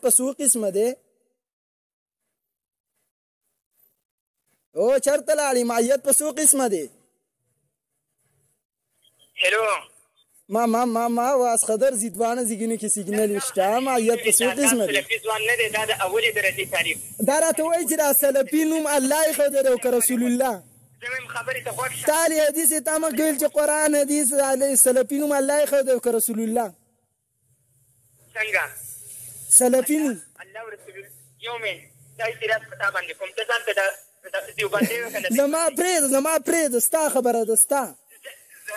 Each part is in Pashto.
په څو قسمه دی او چرته لاړې معیت په څو قسمه دی هلو ما واس خضر زیدوانه زیګینه کې سیګنل شته معیت په څو قسمه دی سلفي ځوان نه دی دا د اولې درجې تعریف دا راته وایي چې دا سلفي نوم الله یې ښودلی او که رسول الله زه وایم خبرې ته غوږ شه تعالی حدیث یې تا مخکې ویل چې قرآن حدیث سلفي نوم الله یې ښودلی او که رسول الله څنګه سلفي نوم الله او رسول یو مې دا اعتراض په تا باندې کوم ته ځان ته د دیوبندي زما پرېږده ستا خبره ده ستا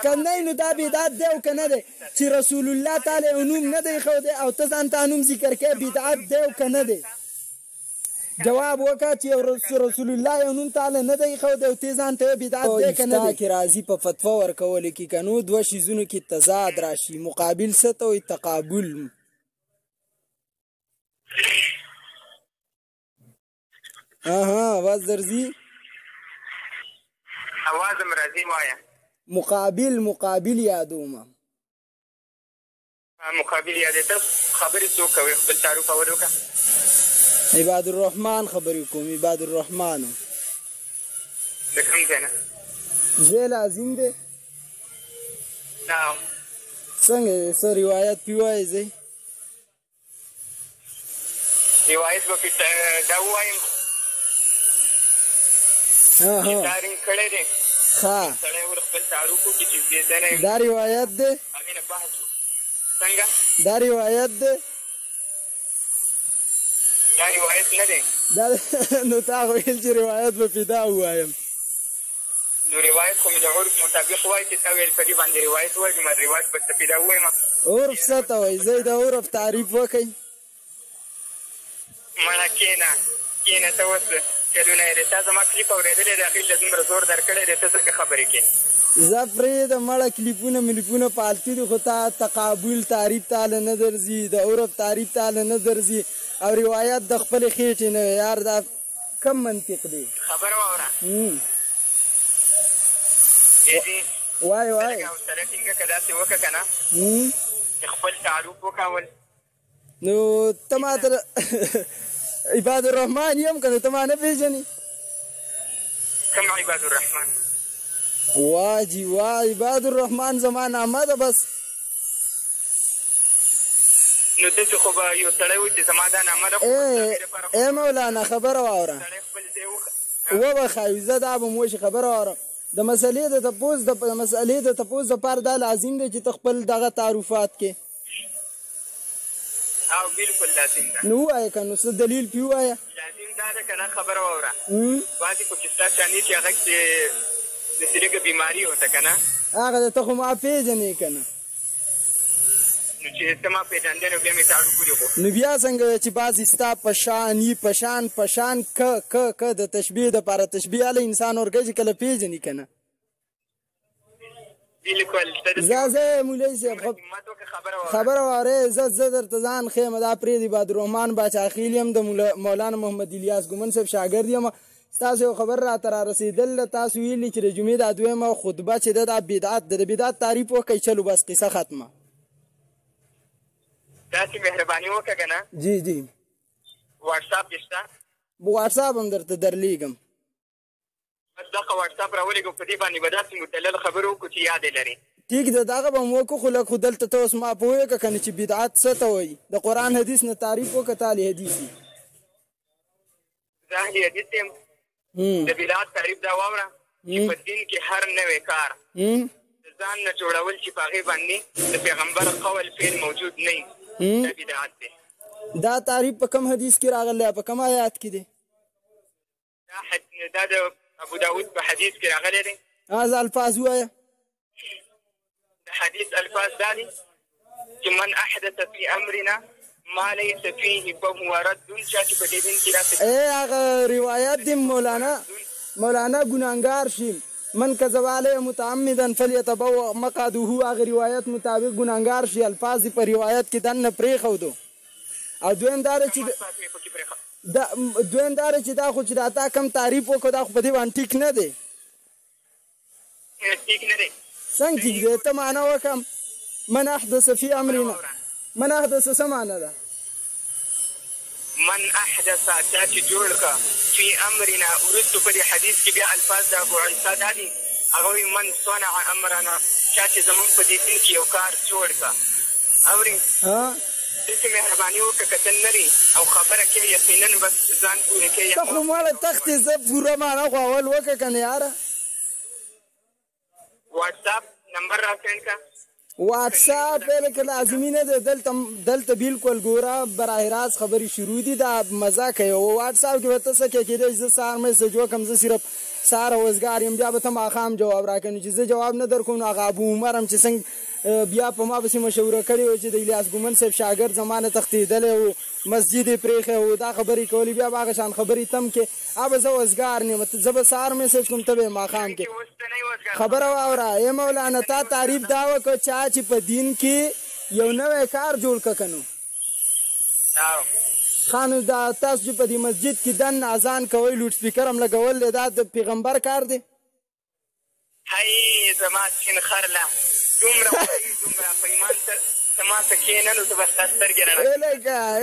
که نه نو دا بدعت دی او که نه دی چې رسول الله تعالی یو نوم نه دی ښودی او ته ځان ته نوم ذکر کوې بدعت دی او که نه دی جواب وکړه چې رسول الله یو نوم تعالی نه دی ښودی او ته ځان ته بدعت دی که نه دی کې راځي په فتوا ورکولو کې که نو دوه شیزونو کې تضاد راشي مقابل څه ته وایي تقابل आवाज درځي आवाज هم راځي وایه مقابل یادومه مقابل یادې ته خبرې څوک کوي خپل تعارف اول وکړه عباد الرحمن خبرې کوم عباد الرحمن د کوم ځای نه ځای لازم دی نعم څنګه څه روایت پې وایي ځای روایت به پې دا ووایم چې تارینګ کړی دی ښه سړی ور خپل تعارف وکړي چې بېدنه دا روایت دی هغې نه بحث څنګه دا روایت دی دا روایت نه دی نو تا ویل چې روایت به پیدا ووایم نو روایت خو مې د عرف مطابق وایي چې تا ویل په دې باندې روایت وایي ما روایت به ته پیدا ووایم عرف څه ته وایي زه د عرف تعریف وکړئ مړه کښېنه ته اوس چلونه یې دی تا زما کلیپ اورېدلی دی هغې له دومره زور درکړی دی ته ځکه خبرې کې زه پرېږده مړه کلیپونه ملیپونه پالتي دي خو تا تقابل تعریف تاله نه درځي د عرف تعریف تاله نه درځي او روایت د خپلې خېټې نه یار دا کم منطق دی خبره واوره وایه حوصله ټینګه که داسې وکړه که نه چې خپل تعارف وکول نو ته ماته عباد الرحمن یم که نو ته ما نه پېژنې کوم عباد الرحمن واجی عباد الرحمن زما نامه ده بس نو داسې خو به یو سړی وایي چې زما دا نامه ده ای مولانا خبره واوره وبخوي زه دا به م وشي خبره واوره د مسئلې د تپوس دپاره دا لازم دی چې ته خپل دغه تعارفات کې او بالکل لازم ده نو ووایه که نو څه دلیل پې ووایه لازم دا ده که نه خبره واوره بعضې خو چې ستا شانې چې هغه چې د سرېږه بیماري وته که نه هغه د ته خو ما پېژنې که نه نو چې ته ما پېژندې نو بیا مې تعارف ولیکو نو بیا څنګه وایه چې بعضې ستا په شان یي په شان که د تشبیه دپاره تشبیه هله انسان ورکوي چې کله پېژني که نه بالکل زه مولوي صاحب خبره واورئ زه درته ځان ښیم دا پرېږدي عباد الرحمن باچاخیل یم د مولانا محمد الیاس ګومن صاحب شاګرد یم ستاسو یو خبر راته رارسېدل تاسو ویلي چې د جمعې دا دویمه خطبه چې ده دا بدعت ده د بدعت تعریف وکړئ چلو بس قصه ختمه داسې مهرباني وکړه که نه جی واټساپ دې شته واټساپ هم درته درلیږم بس دغه واټساپ راولېږم په دې باندې به داسې مدلل خبرې وکړو چې یاد یې لرې ټیک ده دغه به م وکړو خو لږ خو دلته ته اوس ما پوهېږه که نه چې بدعت څه ته وایي د قرآن حدیث نه تعریف وکړه ته اهل حدیث یي زه اهل حدیث یم د بدعت تعریف دا واوره چې په دین کې هر نوی کار د ځان نه جوړول چې په هغې باندې د پیغمبر قول فعل موجود نه وي دا بدعت دی دا تعریف په کوم حدیث کې راغلی په کوم آیات کې دی دا د ابو داود په حدیث کې راغلی دی هذا الفاظ وایه د حدیث الفاظ دا دي چې من احدث فی امرنا ما لیس فیه فهو رد چا چې په دې دین کې راسي هغه روایت دی مولانا ګناهګار شي من کذب علی متعمدا فلیتبوأ مقعده هغه روایت مطابق ګناهګار شي الفاظ په روایت کې دنه پرېښودو او دویم دا چې دا خو چې دا تا کم تعریف وکړو دا خو په دې باندې ټیک نه دی ټیک نه دی څنګه ټیک دی ته معنا وکړم من احدث فی امرنا من احدث څه معنا ده من احدث چا چې جوړ کا فی امرنا ورستو په دې حدیث کې بیا الفاظ د ابو عیسی دا دي هغه وایي من صنع امرنا چا چې زموږ په دې دین کې یو کار جوړ کا اورې داسې مهرباني وکړه که ته لرې او خبره کوې یقینا بس ځان پورې کوې ته خو ماړه تختې زه پوره معنا خو اول وکړه که نه یاره واټساپ نمبر را سینډ کا واټساپ لکه لازمي نه دی دلته بالکل ګوره براه راست خبرې شروع دي دا مزه کوي او واټساپ کې به ته څه کوې کېدای شي زه سهار میسج وکړم زه صرف سهار وزګار یم بیا به ته ماښام جواب راکړې چې زه جواب نه درکوم نو هغه ابو عمر هم چې څنګه بیا په ما پسې مشوره کړې وه چې د الیاس ګومن صاحب شاګرد زما نه تښتېدلی و مسجد یې پرېښی و دا خبرې کولې بیا به هغه شان خبرې تم کې به زه وزګار نه یم زه به سهار میسج کوم ته به یې ماښام کې خبره واوره ای مولانا تا تعریف دا وکړه چا چې په دین کې یو نوی کار جوړ کړه که نو ښه نو دا تاسو چې په دې مسجد کې دن اذان کوئ لوډ سپیکر هم لګول دی دا د پیغمبر کار دی هی زما سپین خرله دومره په ایمان ته ما ته کښېنه نو ته به ستا سترګې رڼا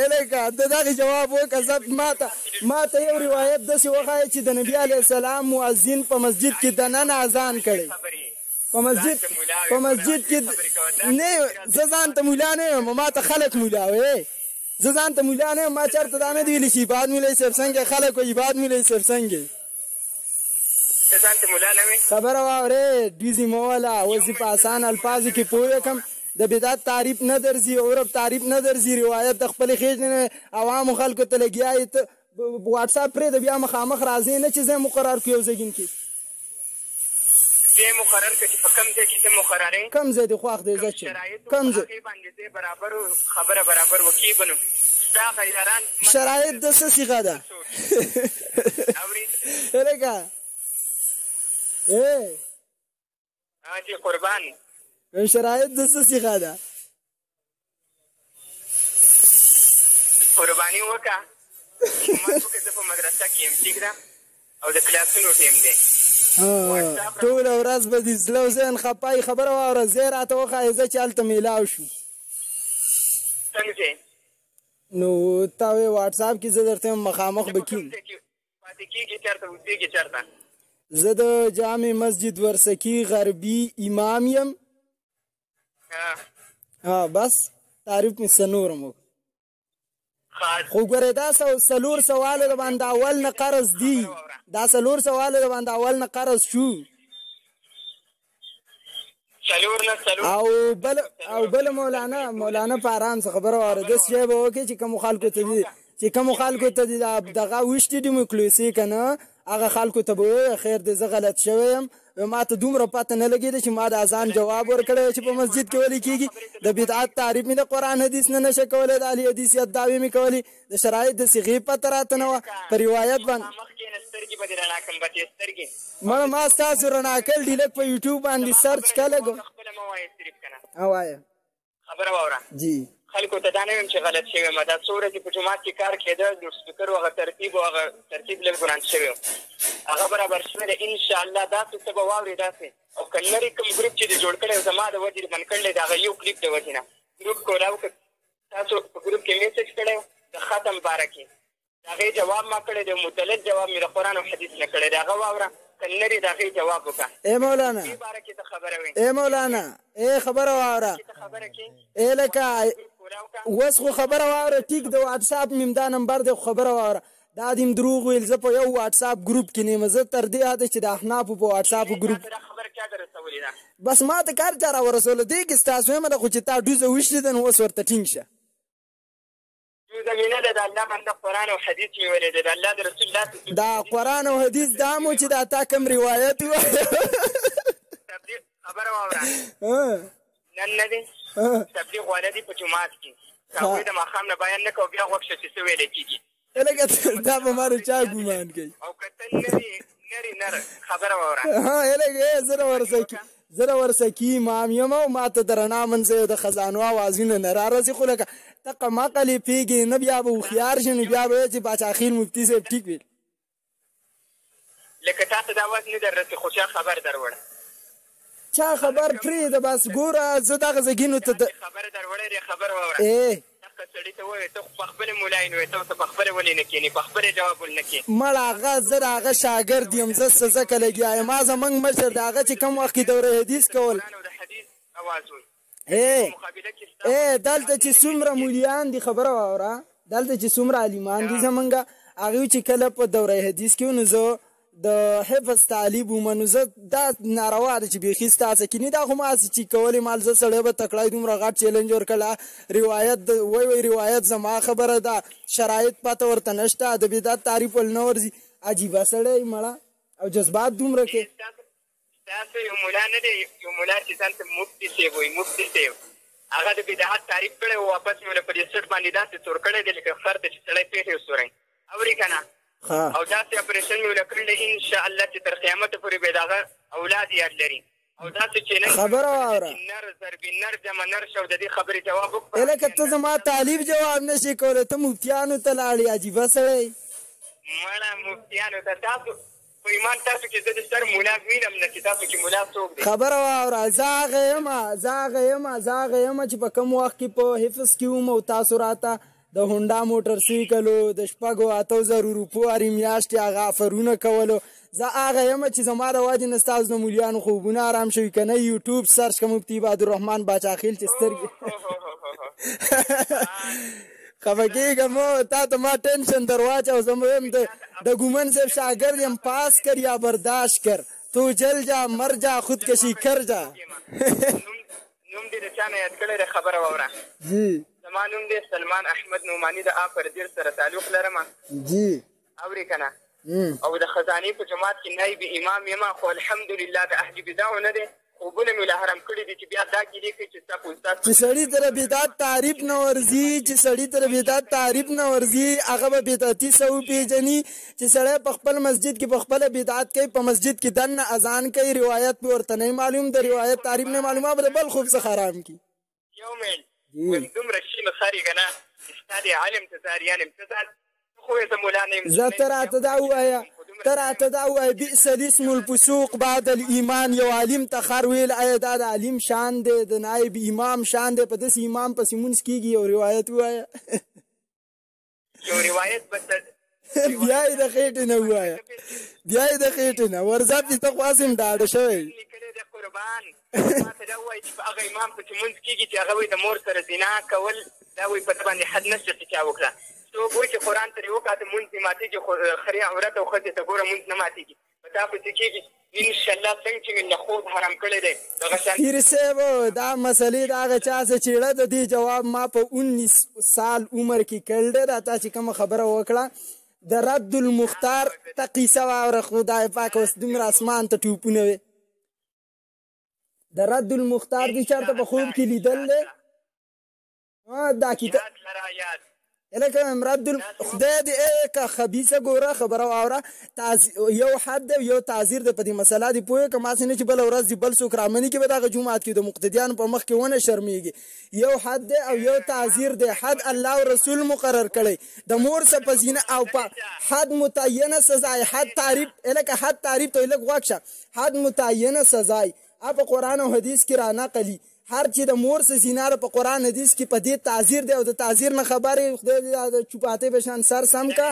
الکه ته دغې جواب وکړه ما ته یو روایت داسې وښایه چې د نبي علیه السلام مؤذن په مسجد کې دننه اذان کړی په مسجد کې نه زه ځان ته مولا نه یم ما ته خلک مولا وی زه ځان ته مولا نه یم ما چېرته دا نه دي ویلي چې عباد مولوي صاحب څنګه خلک وایي عباد مولوي صاحب څنګه خبره واورې ډیزي مه وله اوس دې په اسان الفاظو کې پوه کم د بدعت تعریف نه درځي عرب تعریف نه درځي روایت د خپلې خېج نه عوامو خلکو ته لګیا یې ته واټساپ پرېږده بیا مخامخ راځې نه چې ځای مقرر کړو یو ځګین کې ځای مقرر کړه چې په کوم ځای کې ته مقررې کوم ځای دې خوښ دی زه چې کوم ځای برابر خبره برابر وکړي بنو ستا غیران شرایط د څه صیغه ده هلکه جی قربان شرایط د څه صیغه ده قرباني وکړه زه په مدرسه کې یم ټیک ده او د کلاسونو ټیم دی ټوله ورځ به دې زړه او ذهن خپایي خبره واوره ځای راته وښایه زه چې هلته میلاو شو څنګه چې نو تا وې واټساپ کې زه درته مخامخ به کیم پاتې کېږي چېرته اوسېږي چېرته زه د جامع مسجد ورسکي غربي امام یم بس تعریف مې څه نور هم خو ګورې دا څلور سواله د باندې اول نه قرض دي دا څلور سواله د باندې اول نه قرض شو او بل مولانا په ارام څه خبره واوره داسې شی به وکړي چې کومو خلکو ته دغه وشتي ډیموکراسي که نه هغه خلکو ته به ووایه خیر دی زه غلط شوی یم ما ته دومره پته نه لګېده چې ما د اذان جواب ورکړی چې په مسجد کې ویلې کېږي د بدعت تعریف مې د قرآن حدیث نه نشه کولی د اهل حدیث دعوې مې کولې د شرایط د صیغې پته راته نه وه په روایت باندې مړه ما ستاسو رڼاکل ډیلک په یوټیوب باندې سرچ که لږ وایه خبره واوره جی خلکو ته دا نه ویم چې غلط شوی یم دا څو ورځې په جومات کې کار کېده لوډ سپیکر و هغه ترتیب لږ ګران شوی و هغه برابر شوی دی انشاءالله داسې څه به واورې داسې او که لرې کوم ګروپ چې د جوړ کړی زما د وجې بند کړلی د هغه یو کلیپ د وجې نه ګروپ کولاو که تاسو په ګروپ کې میسج کړی د ختم باره کې د هغې جواب ما کړی دی مدلل جواب مې د قرآن او حدیث نه کړی دی هغه واوره که لرې د هغې جواب وکړه مولانا مولانا خبره واوره لکه اوس خو خبره واوره ټیک د واټساپ مې دا نمبر دی خو خبره واوره دا دې م دروغ ویل زه په یو واټساپ ګروپ کې نه یم زه تر دې حده چې د احنافو په واټساپ ګروپ بس ما ته کار چا راورسوله دی کې ستاسو یم خو چې تا ډوزه وشلې ده نو اوس ورته ټینګ شه دا قرآن او حدیث دا مو چې دا تا کوم روایت و خبره واوره نن نه دی تبلیغ والا دي په جومات کې هغوی د ماښام نه بیان نه کوو بیا غوږ شه چې څه ویلی کېږي لکه دا به ما د چا ګمان کوي او که ته نري نر خبره واوره لکه زه د ورسکي امام یم او ما ته د رڼا منځه د خزانو اوازونه نه رارسي خو لکه تقه مقلې پېږي نه بیا به هوښیار شي نو بیا به وایي چې باچاخیل مفتي صاحب ټیک ویل لکه تا ته دا اواز نه در رسي خو چا خبر در وړه چا خبر پرېږده بس ګوره زه دغه زګینو ته خبره در وړی دی خبره واوره دغه سړي ته ووایې ته خو په خپلې مولای نه وې ته په خپله ولې نه کښېنې په خپله جواب ولې نه کښې مړ هغه زه د هغه شاګرد یم زه څه ځکه لګیا یم ما زموږ مشر د هغه چې کوم وخت کې دوره حدیث کول د حدیث اواز وي دلته چې څومره مولیان دي خبره واوره دلته چې څومره عالمان دي زمونږ هغوی چې کله په دوره حدیث کې نو زه د حفظ تعلیب وم نو زه دا ناروا ده چې بیخي ستا څه کینې دا خو ما هسې چې کولې مال زه سړی به تکړی دومره غټ چیلنج ورکړه روایت وای روایت زما خبره ده شرایط پته ورته نشته د بدعت تعریف ول نه ورځي عجیبه سړی مړه او جذبات دومره کې تاسو یو مولا نه دی یو مولا چې ځان ته مفتي صاحب وایي مفتي صاحب هغه د بدعت تعریف کړی او واپس مې په دې سټ باندې داسې تور کړی دی لکه خر ته چې سړی پیټې وسورئ اورې که نه او داسې اپریشن مې ونه کړی دی انشاءالله چې تر قیامته پورې به د هغه اولاد یاد لري او داسې چیلنج خبره واوره نر ضرب نر جمع نر شو د دې خبرې جواب وکړه لکه ته زما طالب جواب نشي کولی ته مفتیانو ته لاړې عجیبه سړی مړه مفتیانو ته تاسو په ایمان تاسو کې زه د سر مولا وینم نه چې تاسو کې مولا څوک دی خبره واوره زه هغه یم چې په کوم وخت کې په حفظ کې وم او تاسو راته د هونډا موټر سایکلو د 8,000 روپو هرې میاشتې هغه افرونه کولو زه هغه یم چې زما د وجې نه ستاسو د مولیانو خوبونه ارام شوي که نه یوټیوب سرچ که مفتي عبدالرحمن باچاخیل چې سترګې خفه کېږه مو تا ته ما ټینشن در واچو زه ویم د ګومن صاحب شاګرد یم پاس کر یا برداشت کر تو جل جا مر جا خودکشي کر جا نوم دې د چا نه یاد کړی دی خبره واوره جی زما نوم دی سلمان احمد نعماني د آفردیر سره تعلق لرم جی اورې که نه او د خزانې په جماعت کې نایب امام یم خو الحمدلله د اهل بدعو نه دی خوبونه مې له حرام کړي دي چې بیا دا کیدې کوي چې ستا په استاد چې سړي ته د بدعت تعریف نه ورځي هغه به بدعتي څه وپېژني چې سړی په خپل مسجد کې په خپله بدعت کوي په مسجد کې دننه اذان کوي روایت پې ورته نه معلوم د روایت تعریف نه معلومه به د بل خوب څخه حرام کړي یو میل دومره شین خري که نه چې ستا د علم ته زاریان یم ته ځان خو یې زه مولا نه یم زه ته راته دا ووایه بئس الاسم الفسوق بعد الایمان یو عالم ته خر ویل آیا دا د عالم شان دی د نایب امام شان دی په داسې امام پسې مونځ کېږي یو روایت ووایه یو روایت به بیا یې د خېټې نه ووایه ورځه چې ته خو هسې هم ډاډه شوی قربان ما ته دا ووایي چې په هغه امام پسې مونځ کېږي چې هغه وایي د مور سره زنا کول دا وایي په ده باندې حد نشته چې چا وکړه څوک وایي چې قرآن ترې وکاته مونځ دې ماتېږي خو خرې عورت او ښځې ته ګوره مونځ نه ماتېږي په تا پسې کېږي انشاءالله څنګه چې مې له خوب حرام کړی دی دغه شان پیر صاحب دا مسلې د هغه چا څه چېړه د دې جواب ما په 19 سال عمر کې کړی دی دا تا چې کومه خبره وکړه د رد المختار ته قیسه واوره خدای پاک اوس دومره اسمان ته ټوپونه وې د رد المختار دې چېرته په خوب کې لیدل دی دا کتاب لکه رد خدای دې که خبیثه ګوره خبره واوره یو حد دی یو تعذیر دی په دې مسله دې پوهې که ماسې نه چې بله ورځ دې بل څوک رامني کې به دغه جومات کې د مقتدیانو په مخ کې ونه شرمېږي یو حد دی او یو تعذیر دی حد الله او رسول مقرر کړی د مور څه په زینه او په حد متعینه سزای حد تعریف لکه حد تعریف ته لږ غوږ شه حد متعینه سزای په قرآن او حدیث کې رانقلي هر چې د مور څه زینار په قرآن حدیث کې په دې تعذیر دی او د تعذیر نه خبرې خدای دې د چوپاتې په شان سر سم کا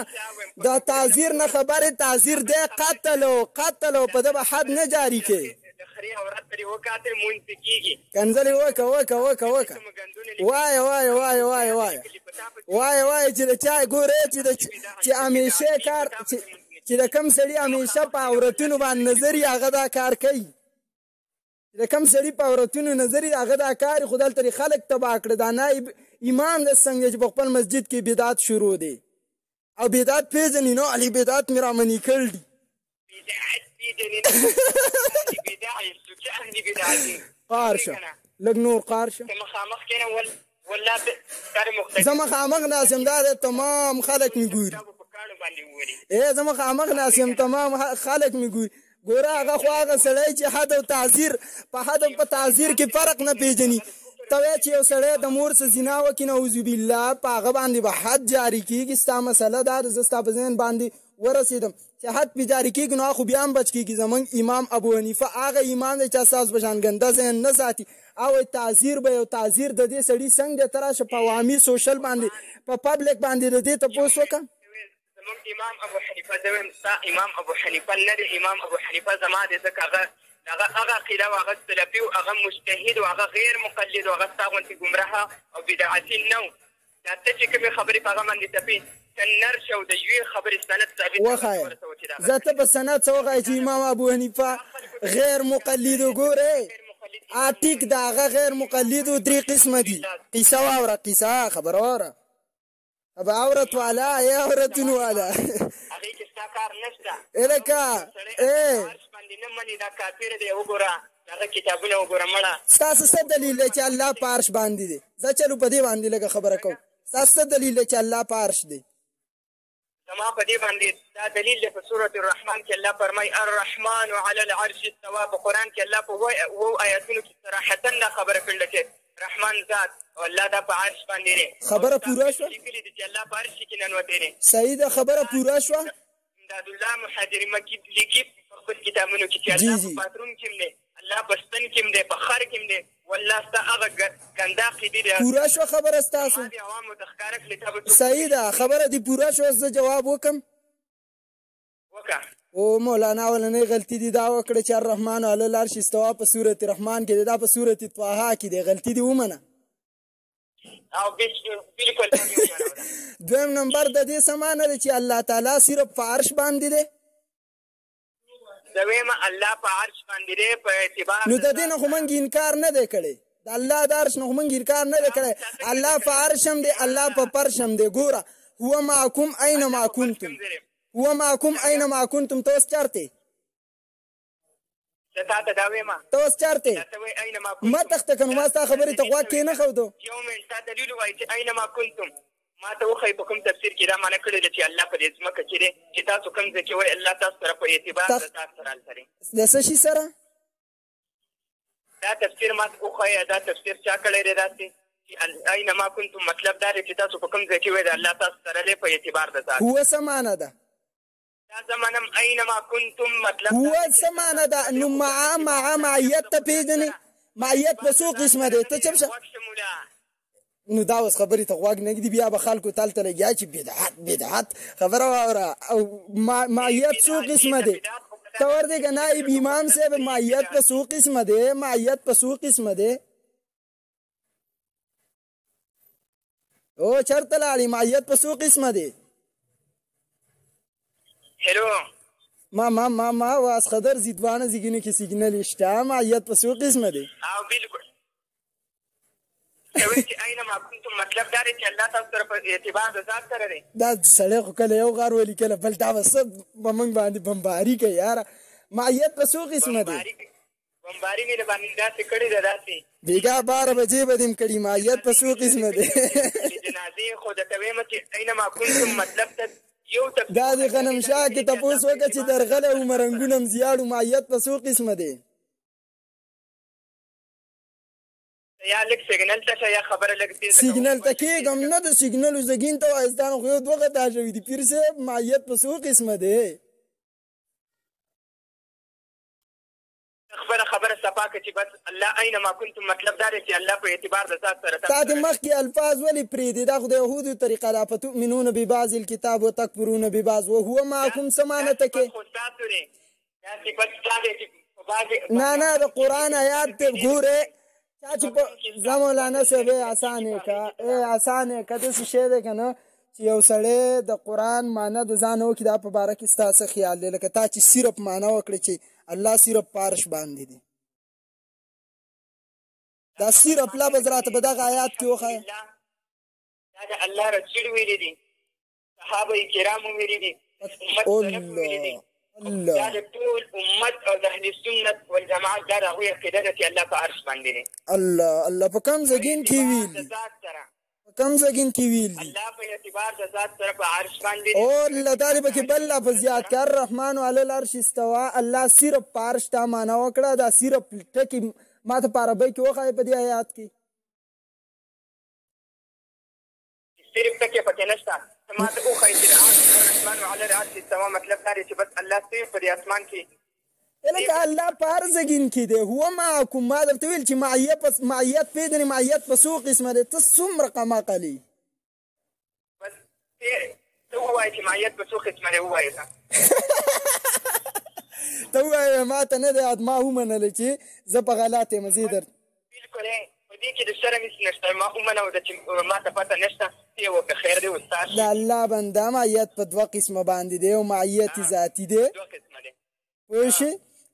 د تعذیر نه خبرې تعذیر دی قتل او په ده به حد نه جاري کوي کنځلې وکه وایه چې د چا ګورې چې همیشه کار چې د کم سړي همیشه په عورتونو باندې نظر یې هغه دا کار کوي د کم سړي په عورتونو نظر یې هغه دا کار خو دلته خلک تباه کړه دا نایب امام د څنګه چې په خپل مسجد کې بدعت شروع دی او بدعت پېژني نو علي بدعت مې رامنې کړ دي قار شه لږ نور قار شه زه مخامخ ناست یم دا دی تمام خلک مې ګوري زه مخامخ ناست یم تمام خلک مې ګوري ګوره هغه خو هغه سړی چې حد او تعذیر په حد او په تعذیر کې فرق نه پېژني ته وایې چې یو سړی د مور څه زنا وکړي نعوذ بالله په هغه باندې به حد جاري کېږي ستا مسله دا ده زه ستا په ذهن باندې ورسېدم چې حد پې جاري کېږي نو خو بیا هم بچ کېږي زموږ امام ابو حنیفه هغه امام دی چې ستاسو په شان ګنده ذهن نه ساتي او تعذیر به یو تعذیر د دې سړي څنګه دی ته راشه په عوامي سوشل باندې په پبلک باندې د دې تپوس وکړه زموږ امام ابو حنیفه زه وایم ستا امام ابو حنیفه نه دی، امام ابو حنیفه زما دی، ځکه هغه عقیده او هغه سلفي او هغه مجتهد او هغه غیر مقلد او هغه ستا غوندې ګمراه او بدعتي نه و. دا ته چې کومې خبرې په هغه باندې تپې ته نر شه او د یوې خبرې سند ثابت وښایه. زه ته په سند څه وښایه چې امام ابو حنیفه غیر مقلد وګورې ټیک د هغه غیر مقلدو درې قسمه دي. قیسه واوره، قیسه خبره واوره، اب عورت والا یا عورتون والا هغې کې ستا کار نشته. لکه عرش باندې نه مني دا کافر دی. وګوره هغه کتابونه وګوره مړه. ستاسو څه دلیل دی چې الله په عرش باندې دی؟ زه چلو په دې باندې لږه خبره کوم. ستاسو څه دلیل دی چې الله په عرش دی؟ زما په دې باندې دا دلیل دی په سورة الرحمن کې الله فرمایي الرحمن علی العرش استوى. په قرآن کې الله په اوو آیاتونو کې صراحتاً دا خبره کړې چې رحمان ذات او الله دا په عرش باندې دی. خبره پوره شوه؟ لیکلي دي چې الله په عرش کې ننوتی دی. صحیح ده، خبره پوره شوه. امداد الله محاجر مکی لیکي په خپل کتابونو کې چې الله په باتروم کې هم دی، الله په ستن کې هم دی، په خر کې هم دی. والله ستا هغه ګنده عقیدې دی. پوره شوه خبره ستاسو؟ عوامو ته ښکاره کړې تا به صحیح ده، خبره دې پوره شوه. زه جواب وکم وکړه. او مولانا اولنۍ غلطي دې دا وکړه چې الرحمن علی العرش استوى په سورة رحمان کې دی، دا په سورة طه کې دی. غلطي دې ومنه. او بالکل دویم نمبر د دې څه معنی ده چې الله تعالی صرف په عرش باندې دی؟ زه وایم الله په عرش باندې دی په اعتبار نو د دې نه خو موږ انکار نه دی کړی، د الله د عرش نه خو موږ انکار نه دی کړی. الله په عرش هم دی، الله په فرش هم دی. ګوره هو معکم اینما کنتم، هو معکم اینما کنتم. ته اوس چېرته زه تا ته دا وایم ته اوس چېرته مه تخته که نو ما ستا خبرې ته غوږ کېنښودو. یو منټ تا دلیل ووایي چې اینما کنتم. ما ته وښایي په کوم تفسیر کې دا معنی کړې ده چې الله په دې ځمکه کې دی، چې تاسو کوم ځای کې وایي الله تاسو سره په اعتبار د تاسو سره هلته دی. د څه شي سره؟ دا تفسیر ما ته وښایه. دا تفسیر چا کړی دی داسې چې اینما کنتم مطلب دا دی چې تاسو په کوم ځای کې وایي د الله تاسو سره دی په اعتبار د ذات. هو څه معنی ده؟ دا زمانم اینما کنتم مطلب هو څه معنی ده؟ نو معیت ته پېژنې؟ معیت په څو قسمه دی؟ ته چپ شه. نو دا اوس خبرې ته غوږ نه ږدي، بیا به خلکو تلته لګیا چې بدعت خبره واوره. او معیت څو قسمه دی؟ ته ورته که نایب امام صاحب معیت په څو قسمه دی؟ معیت په څو قسمه دی؟ او چېرته لاړې؟ معیت په څو قسمه دی؟ هلو ما واس خضر زیدوانه زیگینه که سیگنال اشته. معیت په څو قسمه دی؟ او بالکل چې اینما کنتم مطلب دا دی چې الله تاسو سره په اعتبار د ذات سره دی. دا سړی خو کله یو غار ولي کله بل، دا به څه به موږ باندې بمباري کوي یاره. معیت په څو قسمه دی؟ بمباري مې باندې داسې کړې ده داسې بیګا 12 بجې به دې م کړي. معیت په څو قسمه دی؟ جنازې خو درته وایم چې اینما کنتم مطلب ته دا د غنم شاه کې تپوس وکړه چې درغلی او مرنګونه م زیاړو. معیت په څو قسمه دی؟ یا لږ سیګنل ته شه یا خبره لږ تېزه سیګنل ته کېږم نه، د سیګنلو زګین ته وایستان خو یو دوه غدا شوي دي. پیر صاحب معیت په څو قسمه دی؟ خبره صفا کړه چې بس الله اینما کنتم مطلب دا دی چې الله په اعتبار د ذات سره. تا د مخکې الفاظ ولې پرېږدې؟ دا خو د یهودو طریقه ده. فتؤمنون ببعض الکتاب وتکفرون ببعض وهو معکم. څه معنی ته کې؟ نه د قرآن آیات ته ګورې چا چې په زه مولانا صاحب اسانې که اسانې که داسې شی دی که نه چې یو سړی د قرآن معنی د ځان وکړي. دا په باره کې ستا څه خیال دی؟ لکه تا چې صرف معنی وکړې چې الله صرف په عرش باندې دی، دا صرف لفظ راته په دغه آیات کې وښایه. دا د الله رسول ویلي دي، صحابه کرامو ویلي دي، دا د ټول امت او د اهل سنت والجماعت دا د هغوی عقیده ده چې الله په عرش باندې دی. الله په کوم ځګین کې ویلي؟ په کوم ځګین کې ویلي؟ الله په اعتبار د ذات سره په عرش باندې دی. او الله تعالی پکې بل لفظ زیات کړ الرحمن علی العرش استوى. الله صرف په عرش ته معنا وکړه. دا صرف ټکي ما ته په عربۍ کې وښایه په دې آیات کې. صرف ټکي پکې نشته. ما ته وښایي چې الرحمن علی العرش استوى مطلب دا دی چې بس الله صرف په دې اسمان کې لکه الله په هر ځګین کې دی. هو معکم. ما درته ویل چې معیت پېژنې. معیت په څو قسمه دی؟ ته څومره قماقلي؟ بس ته ووایې چې مایت په څو قسمه دی ووایې ته ته ووایې ما ته نه دی یاد ما ومنله چې زه په غلط یم زه در بلکل په دې کې د شرم هېڅ نشته ما ومنوده چې ما ته پته نشته ته یې وکړه خیر دی استاد د الله بنده معیت په دوه قسمه باندې دی او معیت ذاتي دی دوه قسمه دی پوه شې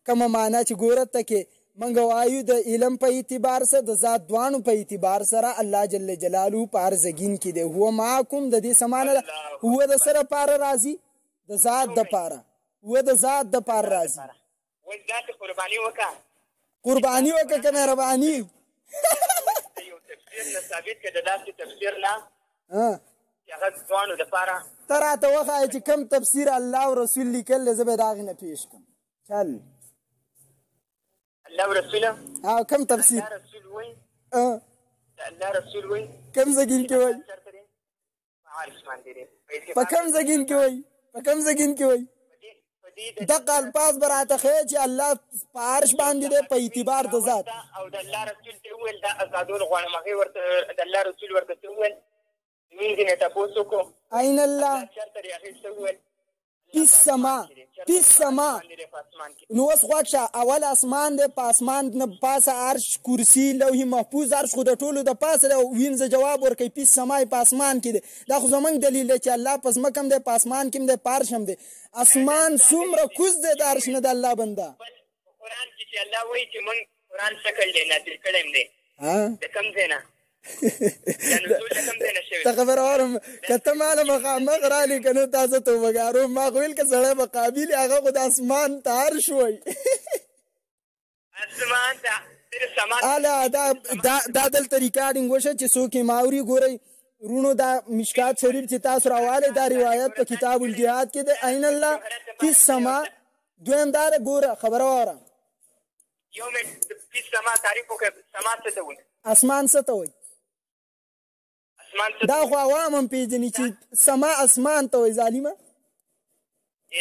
کومه معنا چې ګوره ته کې موږ وایو د علم په اعتبار سره د ذات دوانو په اعتبار سره الله جل جلاله په هر زګین کې دی هو معکم د دې سمانه هو د سره پاره راځي د ذات د پاره هو د ذات د پاره راځي وایي ذات قرباني وکړه قرباني وکړه که مهرباني یو تفسیر نه ثابت که د داسې تفسیر نه چې هغه ځوانو دپاره ته راته وښایه چې کوم تفسیر الله او رسول لیکل دی زه به د هغې نه پیش کړم چل الله رسوله کوم تفسیر الله رسول وایي الله رسول وایي کوم زګین کې وایي په کوم زګین کې وایي په کوم زګین کې وایي دغه الفاظ به راته ښیې چې الله په عرش باندې دی په اعتبار د ذات او د الله رسول ته وویل دا ازادول غواړم هغې ورته د الله رسول ورته څه وویل لمونځ نه تپوس وکړو عین الله چېرته دی هغې څه وویل فی السما فی السما نو اوس غوږ شه اول اسمان دی په اسمان نه پاسه عرش کرسي لوح محفوظ عرش خو د ټولو د پاسه دی وینځه جواب ورکوي فی السما په اسمان کې دی دا خو زموږ دلیل دی چې الله په ځمکه هم دی په اسمان کې هم دی په عرش هم دی اسمان څومره کوز دی د عرش نه د الله بنده قرآن کې چې الله وایي چې موږ قرآن شکل دی نازل کړی م دی د کوم ځای نه ته خبره اورم که ته ماله مخامخ رالې که نو تاسو توبهګارو ما خو ویل که سړی به قابل هغه خو د اسمان ته عرش وایي اسمان ته اله دا دلته ریکارډینګ وشه چې څوک یې ماوري ګورئ رونو دا مشکات شریف چې تاسو راوالی دا روایت په کتاب الجهاد کې دی عین الله فی السما دویم دا ده ګوره خبره واوره یو مې فی السما تعریف وکړه سما څه ته وایي اسمان څه ته وایي دا خو عوام هم پېژني چې سما اسمان ته وایي ظالمه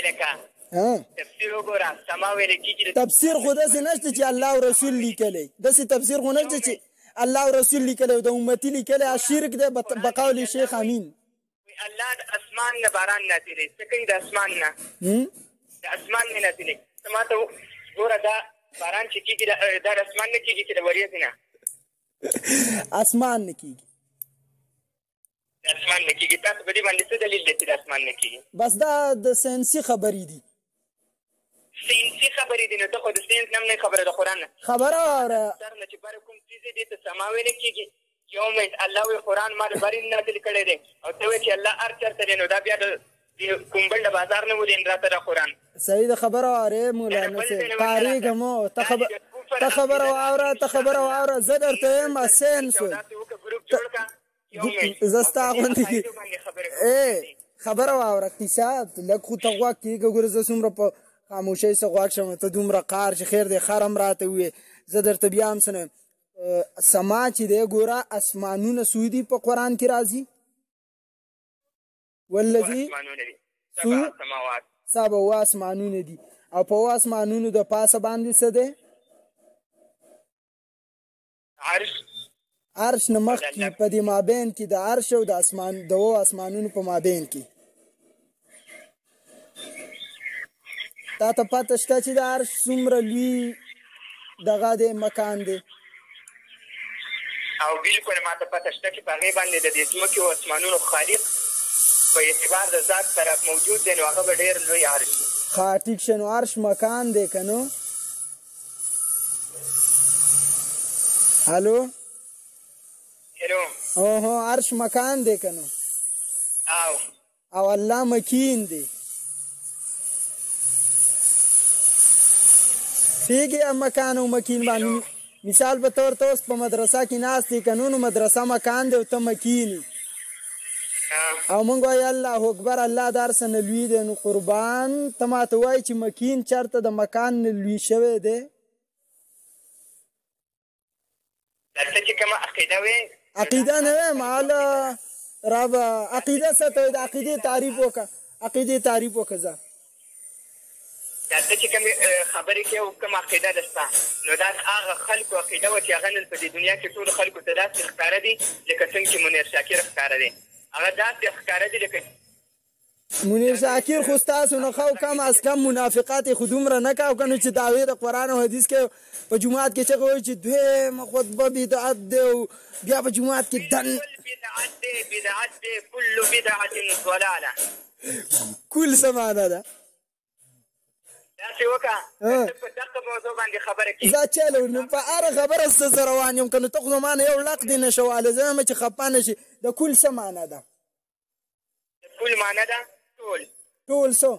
لکه تفسیر وګوره سما ویل کېږي تفسیر خو داسې نشته چې الله او رسول لیکلی داسې تفسیر خو نشته چې الله او رسول لیکلی او د امتي لیکلی شرک دی بقول شیخ امین الله د اسمان نه باران نازلوي څه کوي د اسمان نه د اسمان نه نازلوي ته ما ته ګوره دا باران چې کېږي دا د اسمان نه کېږي چې د وریځې نه اسمان نه کېږي د اسمان نه کېږي تاسو په دې باندې څه دلیل دی چې د اسمان نه کېږي بس دا د ساینسي خبرې دي ساینسي خبرې دي نو ته خو د ساینس نه هم نه خبره د قرآن نه خبره واوره سر نه چې بره کوم څیز دی ته سما ویلی کېږي یو منټ الله وایي قرآن ما د برې نازل کړی دی او ته وایې چې الله هر چېرته دی نو دا بیا د کومبل د بازار نه ولین راته د قرآن صحیح ده خبره واورې مولانا صاحب پارېږم ته خبره واوره ته خبره واوره زه درته یم ساینس وایي زه ستا غوندې خبره واوره اقتصاد لږ خو ته غوږ کېږه ګوره زه څومره په خاموشۍ څه غوږ شم ته دومره قهر چې خیر دی خر هم راته وویې زه درته بیا هم څه نه سما چې دی ګوره اسمانونه څو دي په قرآن کې راځي والذي سبع اسمانونه دي او په اسمانونو د پاسه باندې څه دی عرش نه مخکې په دې مابین کې د عرش او د اسمانونو په مابین کې تا ته پته شته چې د عرش څومره لوی دغه دی مکان دی او بلکل ما ته پته شته چې په هغې باندې د دې ځمکې او اسمانونو خالق په اعتبار د ذات سره موجود دی نو هغه به ډېر لوی عرش وي ښه ټیک شه نو عرش مکان دی که نو هلو اوهو عرش مکان دی که نو او الله مکین دی پیږي مکان او مکین باندې مثال په طور ته اوس په مدرسه کې ناست دی که نو مدرسه مکان دی او ته مکینی او مونږ وایي الله اکبر الله د هر څه نه لوی دی نو قربان ته ماته وایي چې مکین چېرته د مکان نه لوی شوی دی دلته چې کومه عقیده وې عقیده نه ویم حاله رابه عقیده څه ته وایي د عقیدې تعریف وکړه عقیدې تعریف وکړه ځه دلته چې کومې خبرې کوې او کومه عقیده ده ستا نو دا هغه خلکو عقیده وه چې هغه نن په دې دنیا کې ټولو خلکو ته داسې ښکاره دي لکه څنګه چې منیر شاکر ښکاره دی هغه داسې ښکاره دي لکه منیر شاکر خو ستاسو نه خو کم از کم منافقات خو دومره نه کوو که نه چې دعوې د قرآن او حدیث کې په جومات کې چغې وایي چې دویمه خطبه بدعت دی او بیا په جومات کې دن بدعت دی کل بدعة ضلاله کل څه معنا ده داسې وکړه په دغه موضوع باندې خبره کړي زه چلو نو په هره خبره سته زه روان یم که نو ته خو زما نه یو لق دې نه شواله زه یم چې خفه نه شي د کل څه معنا ده د کل معنا ده ټول څه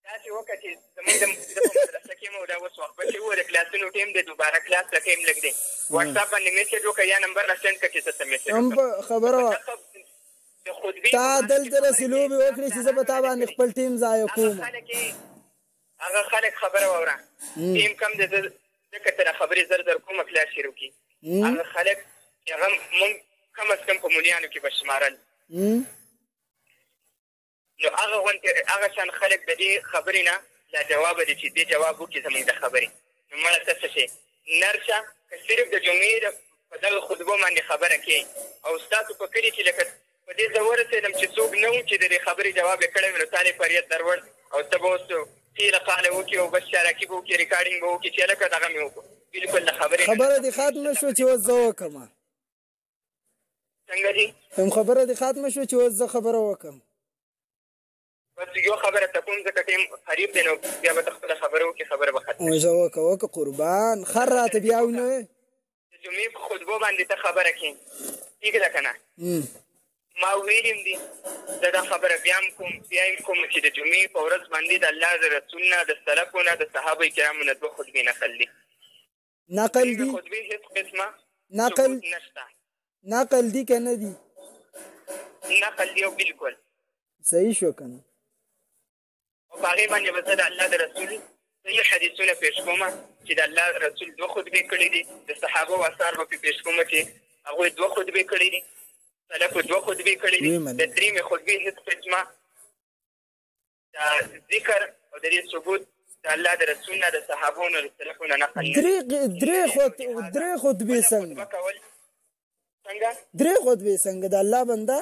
داسې وکړه چې زمونږ د مدرسه کې مو دا اوس وخت چې و د کلاسونو ټیم دی دوباره کلاس ته ټیم لږ دی واټساپ باندې میسج وکړه یا نمبر را سینډ کړه چې څه ته میسج هم خبره وه تا دلته راسې لوبې وکړې چې زه به تا باندې خپل ټیم ضایع کوم هغه خلک خبره واوره ټیم کم دی ځکه تر خبرې زر کومه کلاس شروع کړي هغه خلک چې هغه مونږ کم از کم په مولیانو کې به شمارل نو هغه شان خلک د دې خبرې نه لا جواب دی چې دې جواب وکړي زموږ د خبرې نو مړه ته څه شي نرشه که صرف د جمعې په دغه خطبو باندې خبره کوي او ستاسو په کلي کې لکه په دې زه ورسېدم چې څوک نه و چې د دې خبرې جواب یې کړی وي نو تا دې فریاد دروړ او ته به اوس قیل قاله وکړي او بس شراکي به وکړي ریکارډینګ به وکړي چې هلکه دغه مې وکړو بلکل د خبره دې ختمه شوه چې اوس زه وکړم څنګه دي خبره دې ختمه شوه چې اوس زه خبره وکړم بس یو خبره ته کوم ځکه ټیم قریب دی نو بیا به ته خپله خبره وکړي خبره به ختمه زه وکړه قربان خر راته بیا ونه د جمعې په خطبو باندې ته خبره کړې ټیک ده که نه ما ویلیم دي زه دا خبره بیا هم کوم چې د جمعې په ورځ باندې د الله د رسول نه د سلفو نه د صحابه کرامو نه دوه خطبې نقل دي خطبې هېڅ قسمه ثبوت نشته نقل دي که نه دي نقل دي او بلکل صحیح شو که نه او په هغې باندې به زه د الله د رسول صحیح حدیثونه پیش کوم چې د الله رسول دوه خطبې کړي دي د صحابه و اثار به پیش کوم چې هغوی دوه خطبې کړي دي سلفو دوه خطبې کړي دي د درېیمې خطبې هېڅ قسمه د ذکر او د دې ثبوت د الله د رسول نه د صحابو نه د سلفو نه نقل درې خطبې څنګه درې خطبې څنګه د الله بنده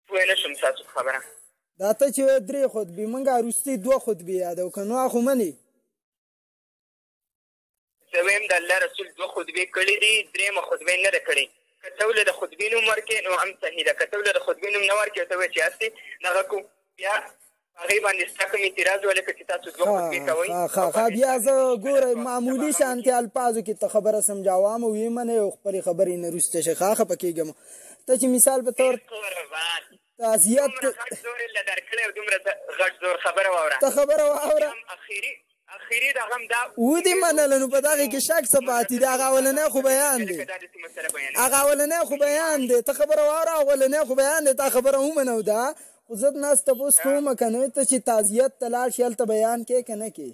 پوه نه شم ستاسو خبره دا ته چې درې خطبې موږ وروستۍ دوه خطبې یادو که نو خو منې زه وایم د الله رسول دوه خطبې کړي دي درېیمه خطبې نه ده کړې که ته ولې د خطبې نوم ورکړې نو هم صحیح ده که ته ولې د خطبې نوم نه ورکړې ته وایې چې هسې دغه کوم بیا هغې باندې ستا کوم اعتراض ولکه چې تاسو دوه خطبې کوئ بیا زه ګوره معمولي شانتې الفاظو کې ته خبره سمجاوم او ویې منې او خپلې خبرې نه وروسته شي خفه کېږم ته چې مثال په طور تعزیت غټ زور یې له درکړی او دومره غټ زور خبره واوره ته خبره واوره اخیري د غم دا ودې منله نو په دغې کې شک څه پاتې دی هغه اولنی خو بیان دی هغه اولنی خو بیان دی ته خبره واوره اولنی خو بیان دی تا خبره ومنو ده خو زه ناست تپوس کومه که نه ته چې تعزیت ته لاړ شي هلته بیان کې که نه کې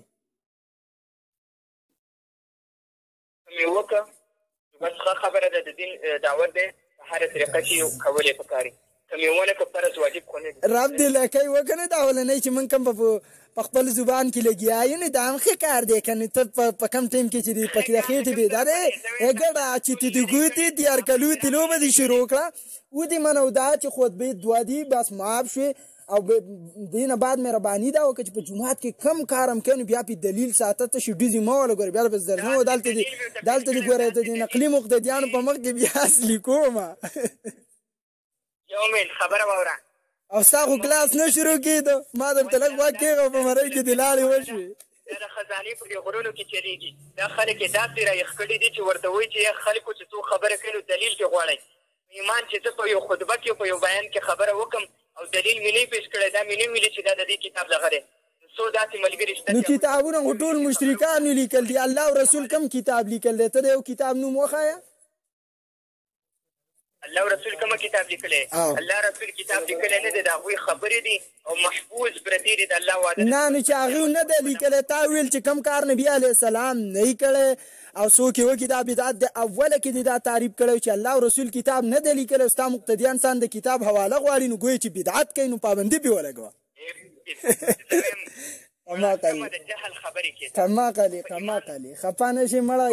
مې وکړه بس ښه خبره ده د دین دعوت دی په هره طریقه چې کول یې پکاري که مې ونه کړه فرض واجب خو نه دي رب دې لکۍ وکړه نه دا اولنی چې موږ کوم په خپل زبان کې لګیا یو نه دا هم ښه کار دی که نه ته په کم ټایم کې چې پکې د خېټې بېدا دی ګډه چې ته د ګوتې دیار کلو تلو به دې شروع کړه ودې منو دا چې خطبې دوه دي بس معاف شوې او دې نه بعد مهرباني دا وکړه چې په جومات کې کم کار هم کوي نو بیا پې دلیل ساته ته شي ډوزې مه وله ګوره بیا به زرنه و دلته دې ګوره د دې نقلي مقتدیانو په مخ کې بیا اصلي کومه یو مین خبره واوره او ستا خو کلاس نه شروع کېده ما درته لږ غوږ کېږه په مرۍ کې دې لارې وشوې دا د خزانې په دې غرونو کې چلېږي دا خلک یې داسې رایخ کړي دي چې ورته وایي چې خلکو چې څوک خبره کوي نو دلیل کې غواړئ ایمان چې زه په یو خطبه کې په یو بیان کې خبره وکړم او دلیل مې نه پیش کړی دا مې نه ویلي چې دا د دې کتاب دغه دی څو داسې ملګري شته نو کتابونه خو ټول مشرکانو لیکل دي الله او رسول کوم کتاب لیکل دی ته د یو کتاب نوم وښایه الله رسول کومه کتاب لیکلی الله رسول کتاب لیکلی نه دی د هغوی خبرې دي او محفوظ پرتې دي د الله وعده نه نو چې هغوی نه دی لیکلی تا ویل چې کوم کار نبي علیه السلام نه یې کړی او څوک یې وکړي دا بدعت دی اوله کې دې دا تعریف کړی چې الله او رسول کتاب نه دی لیکلی او ستا مقتدیان سان د کتاب حواله غواړي نو ګویې چې بدعت کوي نو پابندي پرې ولګوه قماقلي خفه نه شي مړه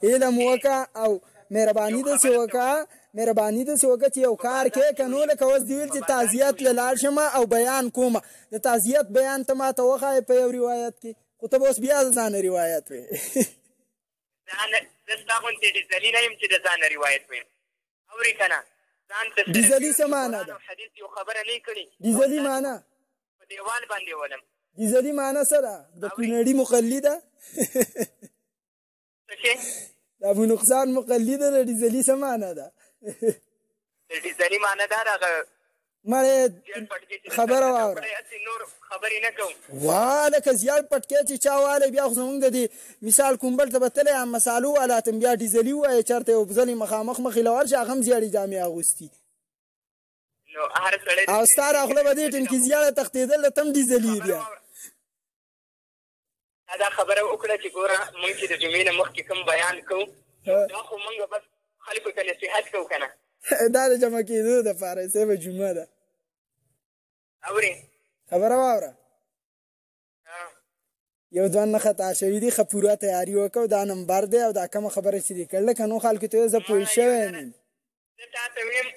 علم وکړه او مهرباني داسې وکړه مهرباني داسې وکړه چې یو کار کې که نو لکه اوس دې ویل چې تعزیت له لاړ شم او بیان کومه د تعزیت بیان ته ما ته وښایې په یو روایت کې خو ته به اوس بیا د ځانه روایت وې زه ستا غوندې ډیزلي نه یم چې د ځانه روایت ویم اورې که نه ځان ته ډیزلي څه معنا ده حدیث یو خبره نه کړي ډیزلي معنا په دیوال باندې ولم ډیزلي معنا څه ده د کونړي مقلده د ابو نقصان مقلده د ډیزلي څه معنا ده د ډیزلي معنا دا دغه مړې خبره واوره نور خبرې نه کوم وا لکه زیړ پټکی چې چا والی بیا خو زمونږ د دې مثال کوم بل ته به تللی هم مسالو والاتم بیا ډیزلي ووایې چېرته یو ځلې مخامخ مخې له ورشه هغه هم زیړې جامې اغوستي او ستا را خوله به دې ټیم کې زیړه تښتېدل د تم ډیزلي بیا دا خبره وکړه چې ګوره مونږ چې د جمعې نه مخکې کوم بیان کوو دا خو مونږ بس خلکو ته نصیحت کوو که نه دا د جمع کېدو دپاره صاحبه جمعه ده اورې خبره واوره یو دوه نه خطا شوي دي ښه پوره تیاري وکړو دا نمبر دی او دا کومه خبره چې دې کړله که نو خلکو ته زه پوه شوی یم زه تا ته ویم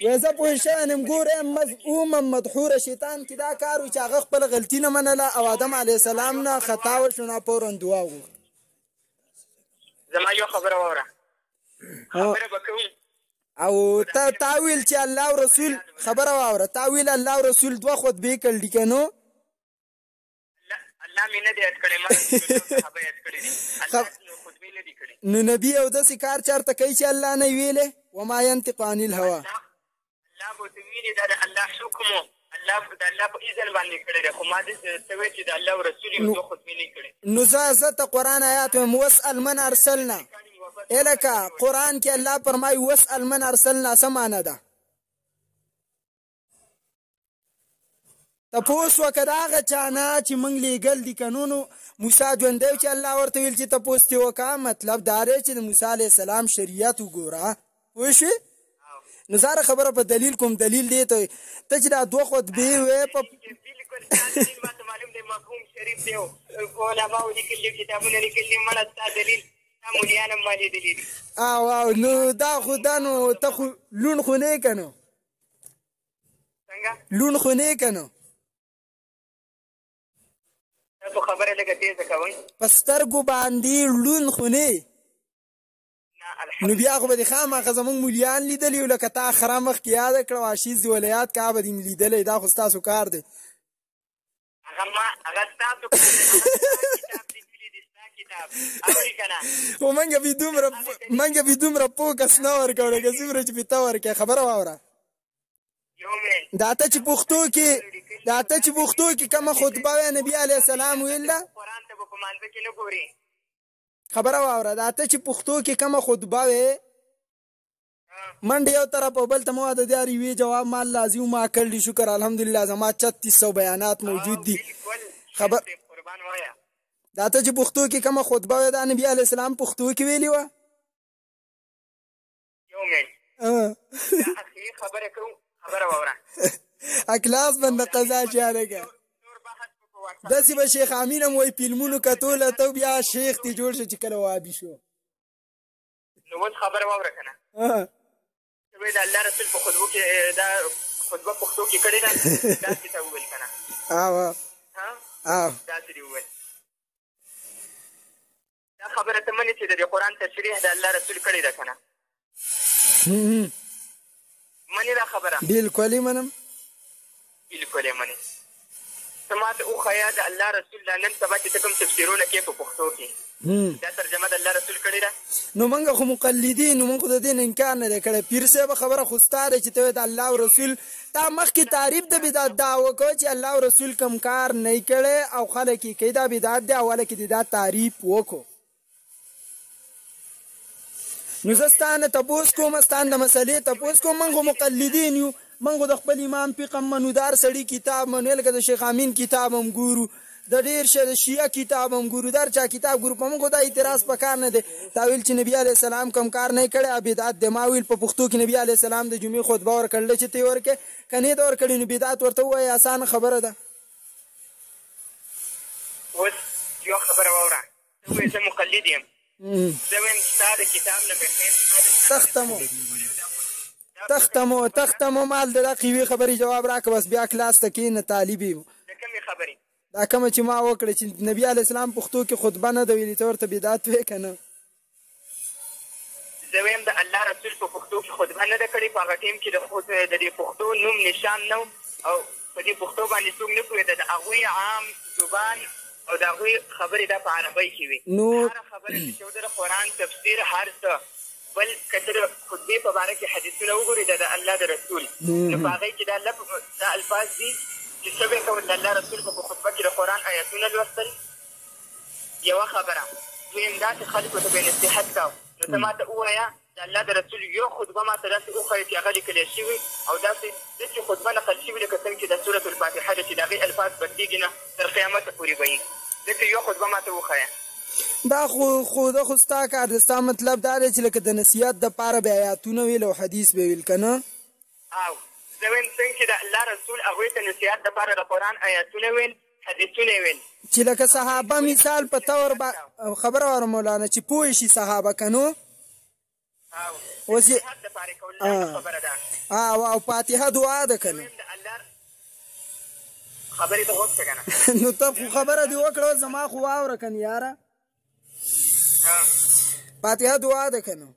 وایي زه پوه شوی یم ګوره مذعومه مدحوره شیطان کې دا کار و چې هغه خپله غلطي نه منله او آدم علیه السلام نه خطا وشو ناپوراً دعا وغوښته زما یو خبره واوره خبره به کوو او تا ویل چې الله او رسول خبره واوره تا ویل الله او رسول دوه خطبې کړلي که نو الله مې نه دی یاد کړی ما صحابه یاد کړي دي الله خطبې نه دي کړي نو نبي او داسې کار چېرته کوي چې الله نه ویلې وما ينطق عن الهوا الله به ورته ویلي دا د الله حکم و الله د الله په اذن باندې کړی دی خو ما داسې ته وایي چې د الله او رسول یې دوه خطبې نه کړي نو زه ته قرآن آیات وایم واسأل من ارسلنا لکه قرآن کې الله فرمایي واسأل من ارسلنا څه معنی ده تپوس وکړه د هغه چا نه چې موږ لیږل دي که نو موسی ژوندی چې الله ورته ویل چې تپوس ترې وکړه مطلب دا دی چې د موسی علیه السلام شریعت وګوره پوه شوې نو زاره خبره په دلیل کوم دلیل دی ته چې دا دوه خطبې وې په بالکل دا دلیل ماته معلوم دی مفهوم شریف دی علماو لیکلي کتابونه لیکلي مړه ستا دلیل ستا مولیان هم ما لیدلي دي او نو دا خو دا نو ته خو لون خو نه یې که نو څنګه لون خو نه یې که نو تاسو خبره لږه تیزه کوئ په سترګو باندې لون خو نه نو بیا خو به دې خامخا زموږ مولیان لیدلي و لکه تا خره مخکې یاده کړه واشیز ولیات که به دې لیدلی دا خو ستاسو کار دی هغه ستاسو کار دی کتاب لیکلي دي ستا کتاب اورې که نه خو منګه بې دومره پوه کس نه ورکوړه که څومره چې بې ته ورکوې خبره واوره دا ته چې پښتو کې کومه خطبه وی نبي علیه السلام ویل ده قرآن ته به په مانځه کې نه ګورې خبره واوره دا ته چې پښتو کې کومه خطبه وی منډې یو طرف او بل ته مو د دې یوې جواب ما لازم ما کړلی شکر الحمدلله زما 3600 بیانات موجود دي خبر قربان وایا دا ته چې پښتو کې کومه خطبه وی دا نبي علیه السلام پښتو کې ویلې وه یو منټ دا اخري خبره کوم خبره واوره اکلاس بند قضا چارګه داسې به شیخ امین هم وایي فلمونو کتوله ته بیا شیخ دې جوړ شه چې کله وابي شو نو اوس خبره واوره که نه ته وایي د الله رسول په خطبو کې دا خطبه پښتو کې کړې ده داسې ته وویل که نه داسې دې وویل دا خبره ته منې چې د دې قرآن تشریح د الله رسول کړې ده که نه منې دا خبره بالکل یې منم بالکل یې منې ته ما ته وښیه د الله رسول دا نن سبا چې ته کوم تفسیرونه کوې په پښتو کې دا ترجمه د الله رسول کړې ده نو موږ خو مقلدین نو موږ خو د دې نه انکار نه دی کړی پیر صاحب خبره خو ستا دی چې ته د الله او رسول تا مخکې تعریف د بدعت دا وکړه چې الله او رسول کوم کار نه کړی او خلک یې کوي دا بدعت دی اوله کې دې دا تعریف وکړو نو زه ستا نه تپوس کوم ستا د مسلې تپوس کوم موږ خو مقلدین یو موږ د خپل امام فقه منودار سړي کتاب منو لکه د شیخ امین کتاب هم ګورو د ډېر شه د شیعه کتاب هم ګورو د هر چا کتاب ګورو په موږ دا اعتراض په کار نه دی تا ویل چې نبي علیه السلام کوم کار نه یې کړی بدعت دی ما ویل په پښتو کې نبي علیه السلام د جمعې خطبه ورکړله چې ته یې ورکړې که نه یې ده ورکړې نو بدعت ورته ووایې اسانه خبره ده اوس یو خبره واوره ته وایې زه مقلد یم زه وایم ستا د کتاب نه بهتر سخته مو تختمو مال د قیوي خبرې جواب راکړه بس بیا کلاس ته کېنه طالب یم. د کومې خبرې؟ دا کومه چې ما وکړه چې نبي علیه السلام پښتو کې خطبه نه ده ویلې ته ورته بدعت وې که نه؟ زه وایم د الله رسول په پښتو کې خطبه نه ده کړې. په هغه ټیم کې د دې پښتو نوم نشان نه او په دې پښتو باندې څوک نه پوهېده. د هغوی عام زبان او د هغوی خبرې دا په عربۍ کې وي. هره خبره چې د قرآن تفسیر هر څه بل که ته د خطبې په باره کې حدیثونه وګورې د الله د رسول نو په هغې کې دا الفاظ دي چې څه به کول د الله رسول په خطبه کې د قرآن آیتونه لوستل یوه خبره. دویم دا چې خلکو ته به نصیحت کوو نو ته ما ته ووایه د الله د رسول یو خطبه ما ته داسې وښایه چې هغه لیکلی شوي او داسې خطبه نقل شوي لکه څنګه چې د سورة الفاتحه ده چې د هغې الفاظ بدلېږي نه تر قیامته پورې به وي. داسې یو خطبه ما ته وښایه. دا خو ستا کار دی. ستا مطلب دا دی چې لکه د نصیحت دپاره به آیاتونه ویل او حدیث به ویل که نه؟ او زه وایم څنګه چې د الله رسول هغوی ته نصیحت دپاره د قرآن آیاتونه ویل حدیثونه ویل چې لکه صحابه مثال په طور خبره واره مولانا چې پوه شي صحابه که نو او فاتحه دعا ده که نه؟ خبرې ته غوږ شه که نه. نو ته خو خبره دې وکړه زما خو واوره که نه یاره. فاتحه دعا ده که نه؟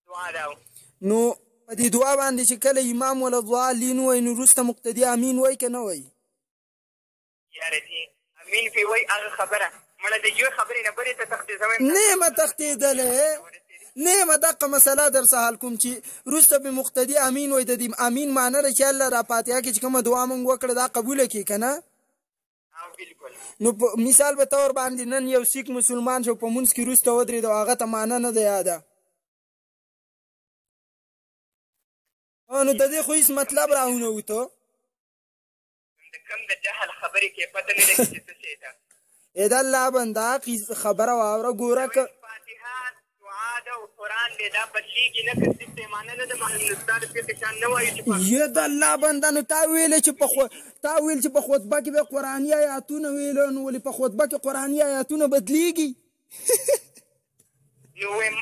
دعا ده. نو په دې دعا باندې چې کله امام ولضالین وایي نو وروسته مقتدي امین وایي که نه وایي؟ یاره دې امین پې وایي هغه خبره مړه د یوې خبرې نه بلې ته تښتېدوی نیمه تښتېدلی نیمه دقه مسله در څه حل کوم چې وروسته به مقتدي امین وایي. د دې امین معنی ده چې الله را فاتحه کې چې کومه دعا مونږ وکړه دا قبوله کړي که نه؟ نو په مثال په طور باندې نن یو سیک مسلمان شو په مونځ کې وروسته ودرېد او هغه ته معنی نه ده یاده نو د دې خو هېڅ مطلب راونه وته. د کوم د جهل خبرې کې پته نه لګي چې څه شی ده. د الله بنده خبره واوره ګوره که فاتحه دعا ده او قرآن دی دا بدلېږي نه که صرف پیمانه نه ده معلوم ستا د فقه شان نه وایي چې یا د الله بنده نو تا ویل چې په خطبه کې به قرآني آیاتونه ویل نو ولې په خطبه کې قرآني آیاتونه بدلېږي؟ نو وایم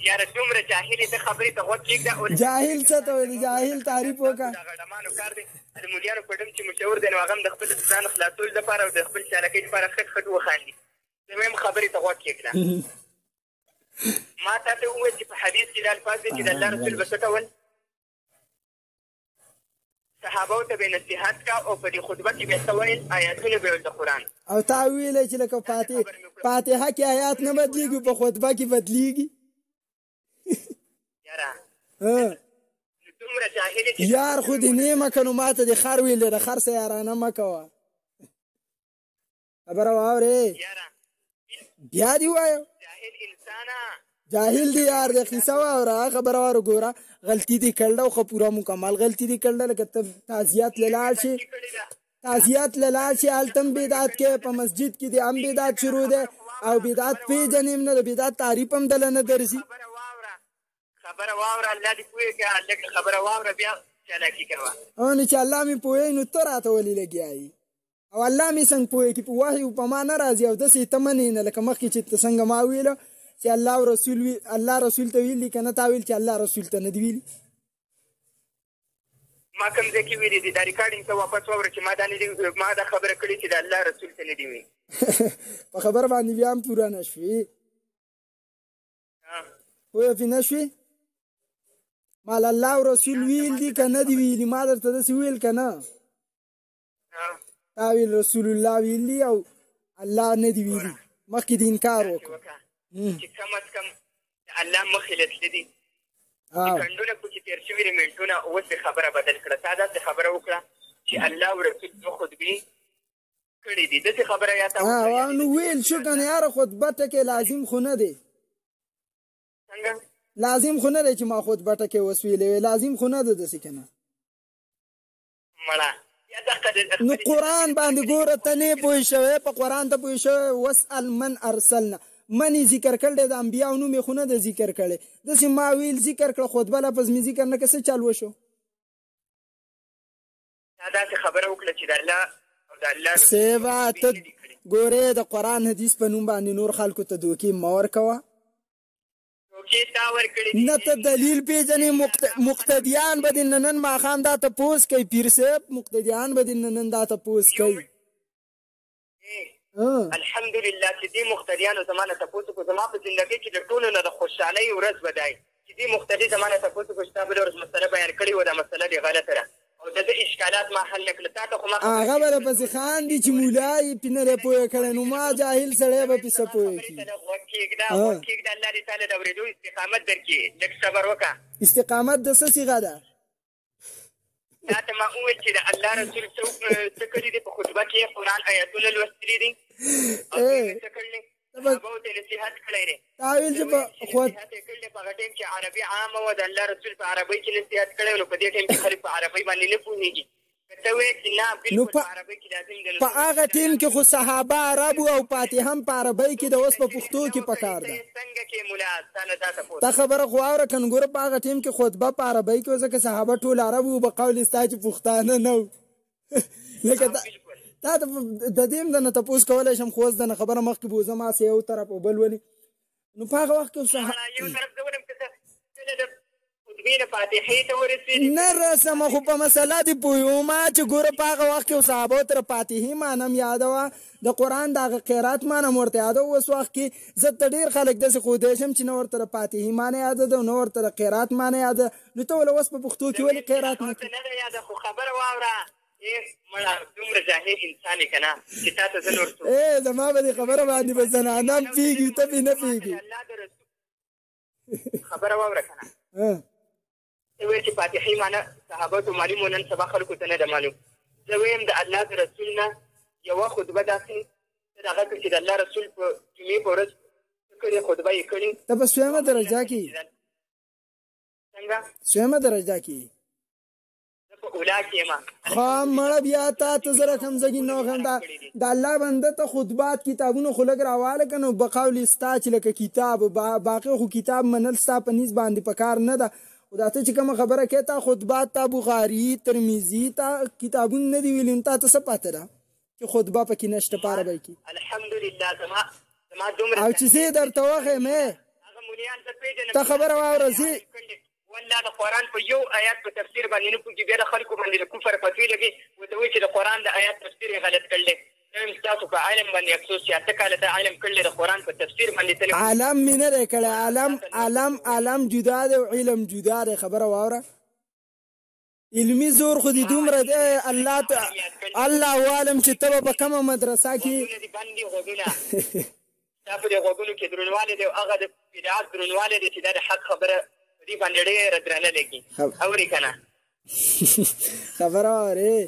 یاره دومره جاهل ته خبرې ته غوږ کېږده. جاهل څه ته وایي؟ جاهل تعریف وکړه. د غډمانو کار دی د مولیانو په ډم چې مشهور دی نو هغه هم د خپل ځان خلاصولو دپاره او د خپل چالاکۍ دپاره خټ وخاندي. زه وایم خبرې ته غوږ کېږده. ما تا ته وویل چې په حدیث کې دا الفاظ دي چې د الله رسول به څه کول صحابو ته به نصیحت کا او په دې خطبه کې به څه ویل آیاتونه به ویل د قرآن او تا ویلی چې لکه فاتحه کې آیات نه بدلېږي په خطبه کې بدلېږي. یار خو دې نیمه که نو ما ته دې خر ویلې د خر څه یارانه مه کوه. خبره واورې بیا دې ووایه جاهل دی یار د قصه واوره خبره واوره ګوره غلطي دې کړله او ښه پوره مکمل غلطي دې کړله لکه ته تعزیت له لاړ شي هلته هم بدعت کې په مسجد کې دې هم بدعت شروع دی او بدعت پېژنې هم نه د بدعت تعریف هم دله نه درځي. خبره واوره الله دې پوهې کړه لږ خبره واوره بیا چالاکي کوه. نو چې الله مې پوهوي نو ته راته ولې لګیا او الله مې څنګه پوهې کړي په وحي په ما نه راځي او داسې ته منې نه لکه مخکې چې ته څنګه ما ویله چې الله رسول ته ویل دي که نه تا ویل چې الله رسول ته نه دي ویلي. ما کوم ځای کې ویلي دي دا ریکارډینګ ته واپس واوره چې ما دا خبره کړې چې د الله رسول ته نه دي ویلي. په خبره باندې بیا هم پوره نه شوې پوهه پرې نه شوې مال الله او رسول ویل دي که نه دي ویلي ما درته داسې ویل که نه تا ویل رسول الله ویل دي او الله نه دي ویلي مخکې د انکار وکړو چې کم از کم د الله مخې له تللي دي سکندونه پکې تېر شوي دي منټونه اوس یې خبره بدل کړه تا داسې خبره وکړه چې الله او رسول دوه خطبې کړي دي داسې خبره یا تا نو ویل شو که نه یاره خطبه ټکې لازم خو نه دی څنګه لازم خو نه دی چې ما خطبه ټکې اوس ویلې لازم خو نه ده داسې که نه مړه نو قرآن باندې ګوره ته نه پوه شوی په قرآن ته پوه شوی واسأل من ارسلنا منی ذکر کړی د انبیاو نوم یې خو نه ده ذکر کړی داسې ما ویل ذکر کړه خطبه لفظ مې ذکر نه که څه چل وشو تا داسې خبره وکړه چې د الله او د الله سیبا ته ګورې د قرآن حدیث په نوم باندې نور خلکو ته دوکې مه ورکوه نه ته دلیل پیژنې مقتدیان به دې نن ماښام دا تپوس کوي پیر صاحب مقتدیان به دې نن دا تپوس کوي الحمدلله چې دې مقتدیانو زما نه تپوس وکړو زما په زندګۍ کې د ټولو نه د خوشحالۍ ورځ به دی چې دې مقتدي زما نه تپوس وکړو چې تا بله ورځ مسله بیان کړې وه دا مسله دې غلطه ده او د ده اشکالات ما حل نه کړل تا ته خو ما هغه به راپسې خاندي چې مولا یې پې نه دی پوهه کړی نو ما جاهل سړی به پې څه پوهه کړي غوږ کېږده الله دې تعالی د اورېدو استقامت درکړي لږ صبر وکړه استقامت د څه صیغه ده تا ته ما وویل چې د الله رسول څه کړي دي په خطبه کې قرآن آیاتونه لوستلي دي او څه کړلي صحابو ته نصیحت کړی دی تا ویل چې نصیحت یې کړی په هغه ټایم کې عربي عامه وه د الله رسول په عربۍ کې نصیحت کړی نو په دې ټایم کې خلک په عربۍ باندې نه پوهېږي که ته وایې چې نه بلکل په عربۍ کې لازم د په هغه ټیم کې خو صحابه عرب وو او پاتې هم په عربۍ کې د اوس په پښتو کې پکار ده څنګه کې ملا تا نه دا تپوس تا خبره خو واوره که نو ګوره په هغه ټیم کې خطبه په عربۍ کې وه ځکه صحابه ټول عرب وو په قول ستا چې پښتانه نه وو لکه تا ته د دې هم دنه تپوس کولی شم خو اوس دنه خبره مخکې به وځم هسې یو طرف او بل ولې نو په هغه وخت کې یو طرف زه ولم که څه د خطبې نه فاتحې ته ورسېږي نه رسمه خو په مسله دې پوهېږم چې ګوره په هغه وخت کې صحابو تر فاتحې معنم یاده وه د قرآن د هغه قرات معنم ورته یاده اوس وخت کې زه ته ډېر خلک داسې ښودی شم چې نه ورته د فاتحې معنی یاده ده نه ورته د قرات معنی یاده نو ته ولې اوس په پښتو کې ولې قرات نه کړې نه ده یاده خو خبره واوره مړه دومره جاهل انسان یې که نه چې تا ته زه نور زما به دې خبره باندې به زنانه هم پوهېږي ته پې نه پوهېږي خبره واوره که نه زه وایې چې فاتحې معنی صحابتو معلوم و نن سبا خلکو ته نه ده معلوم زه وایم د الله د رسول نه یوه خطبه داسې ته د هغه چې د الله رسول په جمعې په ورځ څه کړې خطبه یې کړې ته په سویمه درجه کې څنګه سویمه درجه کې خو مړه بیا تا ته زه رقم زګي نو هم د الله بنده ته خطبات کتابونو خو لږ راواله که نو بقول ستا چې لکه کتاب باقي خو کتاب منل ستا په نیز باندې په کار نه ده خو دا ته چې کومه خبره کوې تا خطبات تا بخاري ترمذي تا کتابونه نه دي ویلي نو تا ته څه پته ده چې خطبه پکې نشته په عربۍ کې الحمدلله زما دومره او چې زه یې درته وښیم ته خبره واوره زه والله د قرآن په یو آیات په تفسیر باندې نه پوهېږي بیا د خلکو باندې د کفر فتوی لګي ورته وایي چې د قرآن د آیات تفسیر یې غلط کړلی نو ستاسو په علم باندې افسوس چې اته کاله ته علم کړلی د قرآن په تفسیر باندې علم مې نه دی کړی علم جدا دی او علم جدا دی خبره واوره علمي زور خو دې دومره دی الله عالم چې ته به په کومه مدرسه کې ستا په دې غوږونو کې درونوالی دی او هغه د بدعت درونوالی دی چې دا د حق خبره دې باندې ډېره درنه لګي اورې که نه خبره واورې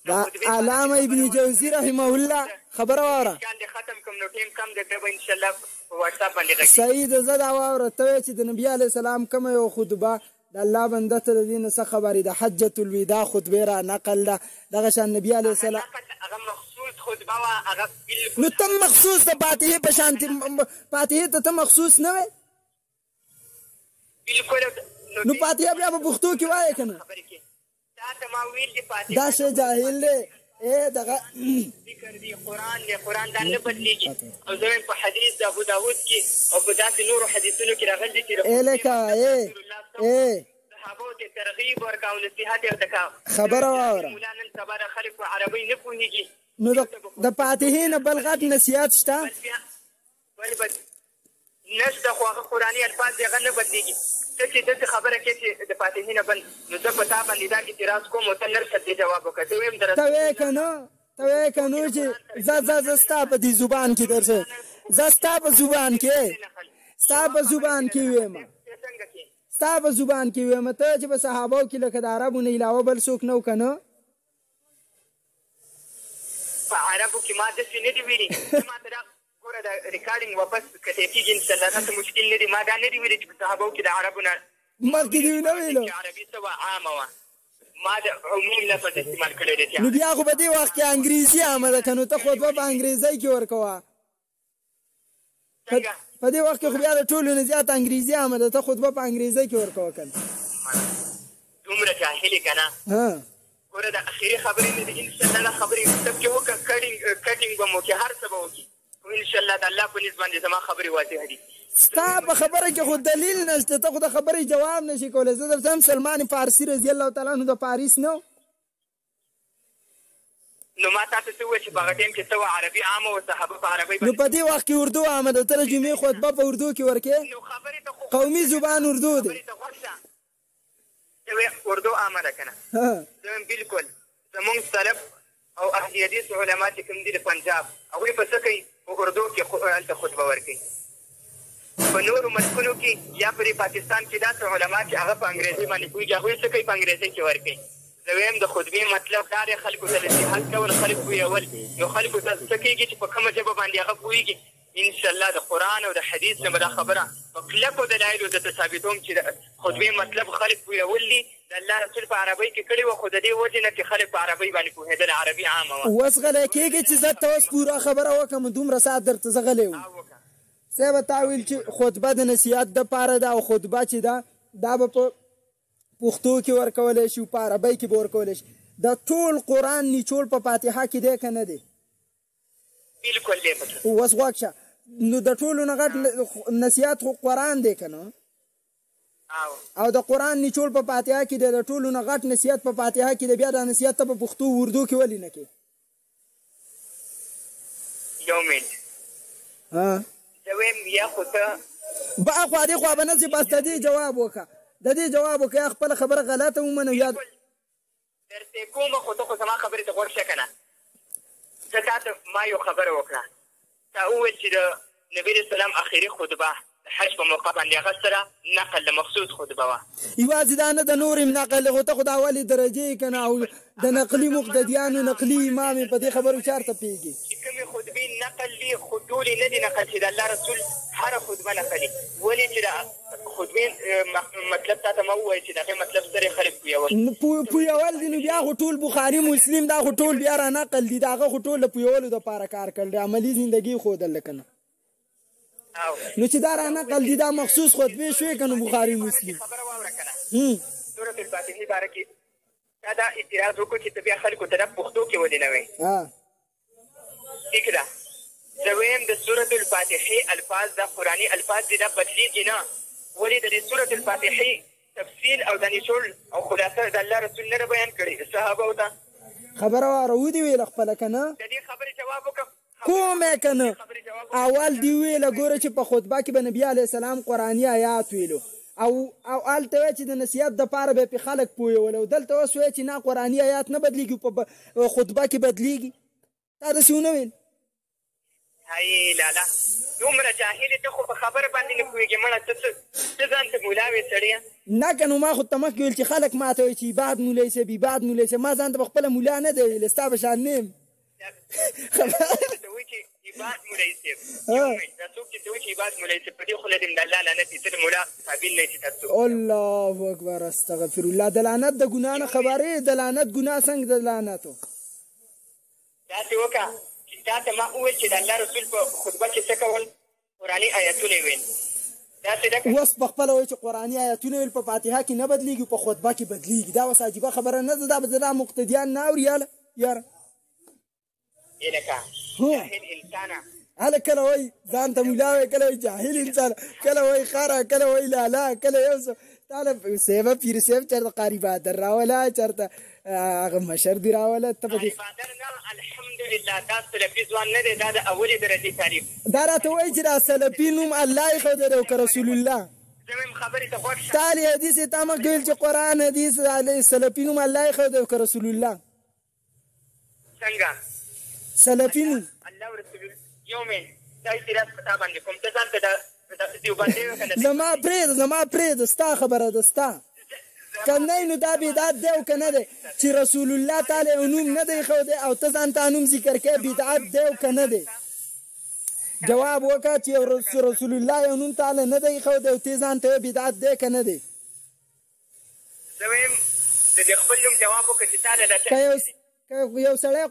دا علامه ابن جوزي رحمه الله خبره واوره ختم کوم نو ټیم کم دی به انشاءالله په واټساپ باندې غږېږي صحیح ده زه دا واوره ته وایې چې د نبي علیه السلام کومه یو خطبه د الله بنده ته د دې نه څه خبرې د حجة الوداع خطبې را نقل ده دغه شان نبي علیه السلام هغه مخصوص خطبه وه هغه نو ته مخصوص د فاتحې په شانتې فاتحې ته مخصوص نه وې نو فاتحه بیا په پښتو کې وایې که نه دا شی جاهل دی دغه ذکر دی قرآن دا نه بدلېږي او زه وایم په حدیث د ابو داود کې او په داسې نورو حدیثونو کې راغلي چې صحابو ته ترغیب ورکړه او نصیحت یې ورته کړه خبره واوره مولا نن سبا د خلک په عربۍ نه پوهېږي نو د فاتحې نه بل غټ نصیحت شته نشته خو هغه قرآني الفاظ دی هغه نه بدلېږي ته چې داسې خبره کوې چې د فاتحې نه بل نو زه په تا باندې دا اعتراض کوم او ته نرسه دې جواب وکړه زه وایم ته وایې که نه چې زه ستا په دې زبان کې درسه زه ستا په زبان کې ویم ستا په زبان کې ویم ته چې په صحابو کې لکه د عربو نه علاوه بل څوک نه و که نه په عربو کې ما داسې نه دي ویلي ما ته دا ګوره د ریکارډینګ واپس کتی کېږي انشاءالله داسې مشکل نه دي ما دا نه دي ویلي چې په صحابو کې د عربو نه مخکې دې نه ویلو عربي څه وه عامه وه ما د عموم لفظ استعمال کړی دی نو بیا خو په دې وخت کې انګریزي عامه ده که نو ته خطبه په انګریزۍ کې ورکوه په دې وخت کې خو بیا د ټولو نه زیات انګریزي عامه ده ته خطبه په انګریزۍ کې ورکوه که نه دومره جاهل یې که نه ګوره د اخري خبرې نه دي انشاءالله دا خبرې کتاب کې وکړه کټینګ به مو کې هر څه به وکړي خو انشاءالله د الله په نیز باندې زما خبرې واضحه دي ستا په خبره کې خو دلیل نشته، ته خو د خبرې جواب نشي کولی. زه درته سلمان فارسي رضی الله تعالی عنه د پاریس نه نو ما تاسو څه وویل چې په هغه ټایم کې څه وه عربي عامه وه صحابه په عربۍ نو په دې وخت کې اردو عامه ده. ته د جمعې خطبه په اردو کې ورکې، نو خبرې ته خو قومي زبان اردو دی. اردو عامه ده که نه؟ بلکل زمونږ سلف او اهل حدیث علما چې کوم دي د پنجاب هغوی په څه کوي؟ په اردو کې هلته خطبه ورکوي. په نورو ملکونو کې یا پرې پاکستان کې داسې علما چې هغه په انګریزي باندې پوهېږي هغوی څه کوي؟ په انګریزي کې ورکوي. زه وایم د خطبې مطلب دا دی خلکو ته نصیحت کول، خلک پوهول. نو خلکو ته څه کېږي چې په کومه ژبه باندې هغه پوهېږي. انشاءالله د قرآن او د حدیث نه به دا خبره په کلکو دلایلو درته ثابتوم چې د خطبې مطلب خلک پوهول دي د الله رسول په عربۍ کې کړي وه، خو د دې وجې نه چې خلک په عربۍ باندې پوهېدل عربي عامه وه. اوس غلی کېږي چې زه ته اوس پوره خبره وکړم، دومره ساعت درته زه غلی وم. صاحب تا ویل چې خطبه د نصیحت دپاره ده، او خطبه چې ده دا به په پښتو کې ورکولی شي، په عربۍ کې به ورکولی شي. د ټول قرآن نیچول په فاتحه کې دی که نه دی؟ بلکل دی پکې. اوس غوږ شه، نو د ټولو نه غټ نصیحت خو قرآن دی که نه؟ او د قرآن نیچول په فاتحه کې دی، د ټولو نه غټ نصیحت په فاتحه کې دی. بیا دا نصیحت ته په پښتو اردو کې ولې نه کې؟ یو منټ زه وایم یا خو ته خوا دې خوا به نه ځې، بس د دې جواب وکړه، د دې جواب وکړه. یا خپله خبره غلطه ومنه یا درته کومه، خو ته خو زما خبرې ته غوږ شه که نه. زه تا ته ما یو خبره وکړه، تا وویل چې د نبي علیه السلام اخري خطبه د حج په موقع باندې هغه سره نقل مخصوص خطبه وه. یوازې دا نه د نور هم نقل، خو ته خو دا ولې درجې که نه، او د نقلي مقتدیانو نقلي امام په دې خبرو چارته پوهېږي چې کومې خطبې نقل دي، خو ټولې نه دي نقل چې د الله رسول هره خطبه نقلي. ولې چې د خطبې مطلب تا ته ما ووایي چې د هغې مطلب سره یې خلک پوهول دي. نو بیا خو ټول بخاري مسلم دا خو ټول بیا را نقل دي، د هغه خو ټول د پوهولو دپاره کار کړی دی، عملي زندګي ښودل که نه. نو چې دا را نقل دي دا مخصوص خطبې شوې که نو بخاري مسلم. خبره واوره که نه، سورة الفاتحې باره کې تا دا اعتراض وکړو چې ته بیا خلکو ته دا پښتو کې ولې نه وایې؟ ټیک ده. زه وایم د سورة الفاتحې الفاظ دا قرآني الفاظ دي، دا بدلېږي نه. ولې د دې سورة الفاتحې تفصیل او د نچوړ او خلاصه د الله رسول نه بیان کړي صحابو ته؟ خبره واوره ودې ویله خپله که نه؟ د دې خبرې جواب وکړه کومې که نه؟ اول دې ویله ګوره چې په خطبه کې به نبي علیه السلام قرآني آیات ویلو، او هلته وایي چې د نصیحت دپاره به یې پې خلک پوهول، او دلته اوس وایي چې نه قرآني آیات نه بدلېږي، په خطبه کې بدلېږي. تا داسې ونه ویل؟ هی لالا دومره جاهل ته خو په خبره باندې نه پوهېږې. مړه ته ځان ته مولا وې سړیه؟ نه که نو ما خو ته مخکې ویل چې خلک ما ته وایي چې عباد مولی صاحب عباد مولی صاحب، ما ځان ته په خپله مولا نه دی ویلی، ستا په شان نه یم. عباد مولوي صاحب دا څوک چې ته وایي چې عباد مولوي صاحب په دې خوله دې د الله لعنت دي، ته د مولا قابل نه یې چې دا څوک. الله اکبر استغفر الله. د لعنت د ګناه نه خبرې، د لعنت ګناه څنګه د لعنتو؟ داسې وکړه چې تا ته ما وویل چې د الله رسول په خطبه کې څه کول؟ قرآني آیتونه یې ویل. داسې ده اوس په خپله وایي چې قرآني آیتونه ویل په فاتحه کې نه بدلېږي، په خطبه کې بدلېږي. دا اوس عجیبه خبره نه ده، دا به دا مقتدیان نه اوري یاره. لکه جاهل انسانه هله کله وایي ځان ته مولا وایي، کله وایي جاهل انسان، کله وایي خره، کله وایي لالا، کله یو څه. تاله صاحبه پیر صاحب چېرته قاري بهادر راوله، چېرته هغه مشر دې راوله. ته په دې بهادر نه الحمدلله دا سلفي ځوان نه دی، دا د اولې درجې تعریف. دا راته وایي چې دا سلفي نوم الله ایښودی دی او که رسول الله؟ زه وایم خبرې ته غوږ شه. تا اهل حدیث یې تا مخکې ویل چې قرآن حدیث سلفي نوم الله ایښودی او که رسول الله؟ څنګه سلفي نوم الله رسول یو من دا اعتراض په تا باندې کوم، ته ځان ته دا دیوبندي وکړه. زما پرېږده، ستا خبره ده، ستا که نه نو دا بدعت دی او که نه دی؟ چې رسول الله تعالی یو نوم نه دی ایښودی او ته ځان ته نوم ذکر کوې، بدعت دی او که نه دی؟ جواب وکړه چې رسول الله یو نوم تعالی نه دی ایښودی او ته ځان ته بدعت دی که نه دی؟ زه وایم د دې خپل نوم جواب وکړه چې تعالی دا که یو سړی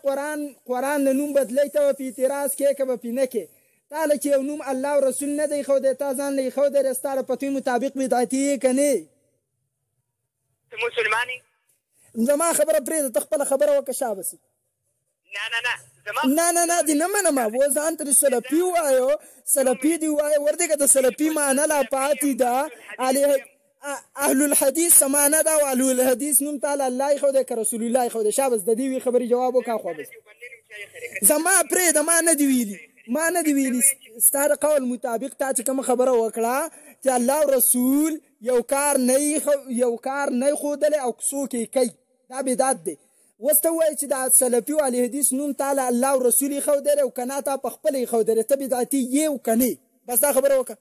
قرآن د نوم بدلی ته به په اعتراض کې که به پې نه کې، تعالی چې یو نوم الله او رسول نه دی ایښودی، تا ځان له ایښودی دی، ستا د فتوی مطابق بدعتي یې که نه یې؟ ته مسلمان یې؟ زما خبره پرېږده، ته خپله خبره وکړه شابسي. نه دې نه منم و ځان ته سلفي وایو سلفي دی وایو ورته که د سلفي معنی لا پاتې ده اهل الحديث سمانه ده او اهل الحديث نوم تعالی الله خو ده که رسول الله خو ده شابس د دې خبرې جواب وکا خو بس زما پرې د ما نه دی ویلي ستاره قول مطابق تا چې کوم خبره وکړه چې الله رسول یو کار نه خودله او څوک یې کوي دا بدعت دی وسته وای چې دا سلفي او اهل حدیث نوم تعالی الله او رسول خو ده او کنه تا په خپل خو ده ته بدعتي یو کني بس دا خبره وکړه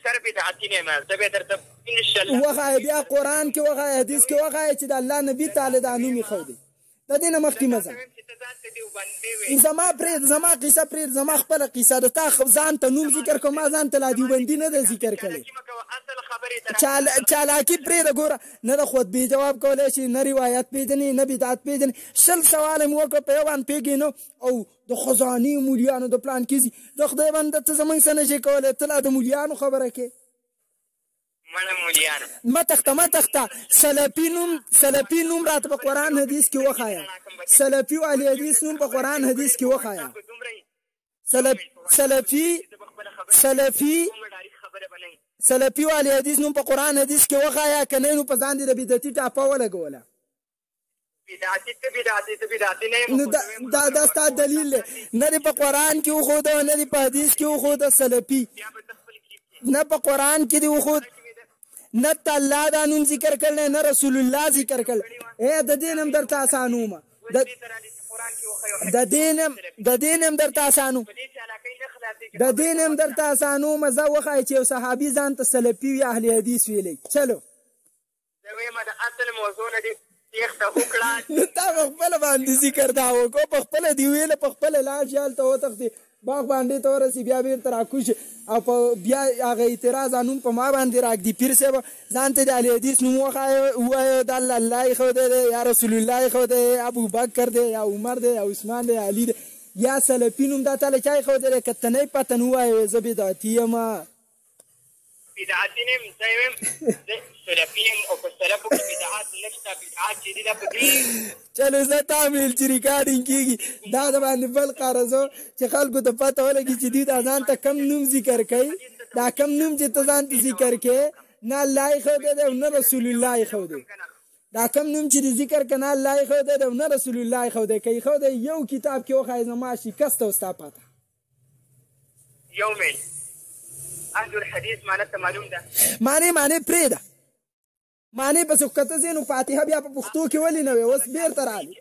سر بدعتي نه ما زه به درته ان شاء الله وغه بیا قران کې وغه حدیث کې وغه چې د الله نبی تعالی د انومي خو ده د دې نه مخکې مزه زما قصه پرې زما خپل قصه د تا ځان ته نوم ذکر کوم ځان ته لا دیوبندي نه د ذکر کړي چالاکی پرې د ګوره نه د خود به جواب کولای شي نه روایت پیژني نه بدعت پیژني شل سوال مو وکړ په یوان پیګینو او د خزاني مولیانو د پلان کیږي د خدای باندې ته زمون سره شي کولای ته د مولیانو خبره کې ما تخته سلفي نوم راته په قرآن حدیث کې وخایا سلفي او اهل حدیث نوم په قرآن حدیث کې وخایا سلفي او اهل حدیث نوم په قرآن حدیث کې وخایا کنه نو په ځان دې د بدعتي ټاپه ولګوله دا ستا دلیل نه په قرآن کې وخود نه په حدیث کې وخود سلفي نه په قرآن کې دی وخود نه الله دا نوم ذکر کړل نه رسول الله ذکر کړل د دینم درته اسانومه د دینم درته اسانومه زه وخای چې صحابي ځان ته سلفي یا اهل حدیث ویلي چلو زه د اصل موضوع نه دي تخته وکړه نو تا خپل باندې ذکر دا وکړو په خپل دی ویل په خپل لاش یال ته وتختی باغ باندې تور سی بیا بیر تر اكوش او بیا هغه اعتراض انوم په ما باندې راګ دی پیر سه ځان ته د اهل حدیث نو وای د الله خو ده یا رسول الله خو ده ابو بکر ده یا عمر ده یا عثمان ده یا علی ده یا سلفینوم دا تعالی چای خو ده کته نه پته نو وای زبیداتی ما بدعتینم زایم سلفیم او په سلفو کې بدعات نشته بدعات چې دي په دې چلو زه تعمیل چې ریکارډینګ کیږي دا د باندې بل قرضو چې خلکو ته پته ولګي چې دې ځان ته کم نوم ذکر کوي دا کم نوم چې ته ځان ته ذکر کوي نه الله خو ده نه رسول الله خو ده دا کم نوم چې ذکر کنه الله خو ده نه رسول الله خو ده کوي خو ده یو کتاب کې وخای زما شکست او ستا پته یومین اهل الحديث معناته معلوم ده معنی پرې ده معنی بس وکته زینو فاتحه بیا په پښتو کې ولې نه وي اوس بیر تر علي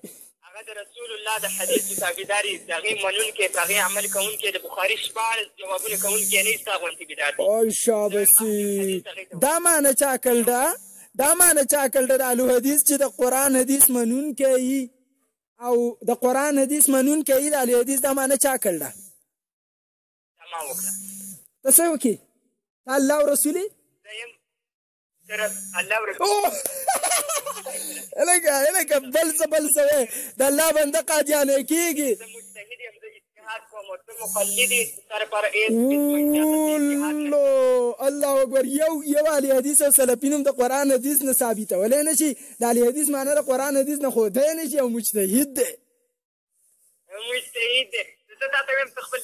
هغه د رسول الله د حدیث تابعداري دغه منون کې دغه عمل کوون کې د بخاری شپږ جوابونه کوون کې نه استغونتي بدعت او شابسي دا معنی چا کړل د اهل حدیث چې د قران حدیث منون کوي او د قران حدیث منون کوي د اهل حدیث دا معنی چا کړل ما وکړه تاسو وکي الله او رسولي الله ورسول الګه بل څه د الله بنده قاضیانه کیږي مجتهد هم د اجتهاد کوم او مقلد سره پر الله اکبر یو علی حدیث او سلفینم د قران حدیث نه ثابته ولې نشي د علی حدیث معنی د قران حدیث نه خو ده نشي او مجتهد ده زه تا ته خپل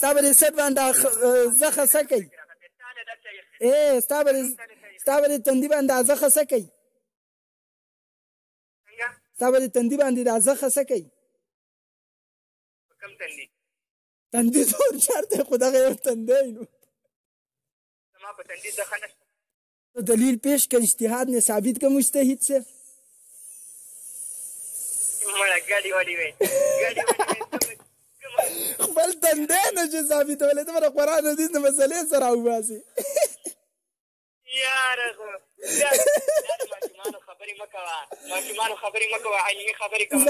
صبر سد باندې زخه سکی صبر تندی باندې زخه سکی صبر تندی باندې زخه سکی کم تندی زور چارته خدای یو تندی نو ما په تندی زخه نشته دلیل پیش کړ اجتهاد نه ثابت کا مجتهد سے مړه ګاډي وړي خپل تندی نه چې ثابت ولې ته قرآن حدیث نه مسلې سره وباسي یار ماشومانو خبرې مکوه علمي خبرې کوه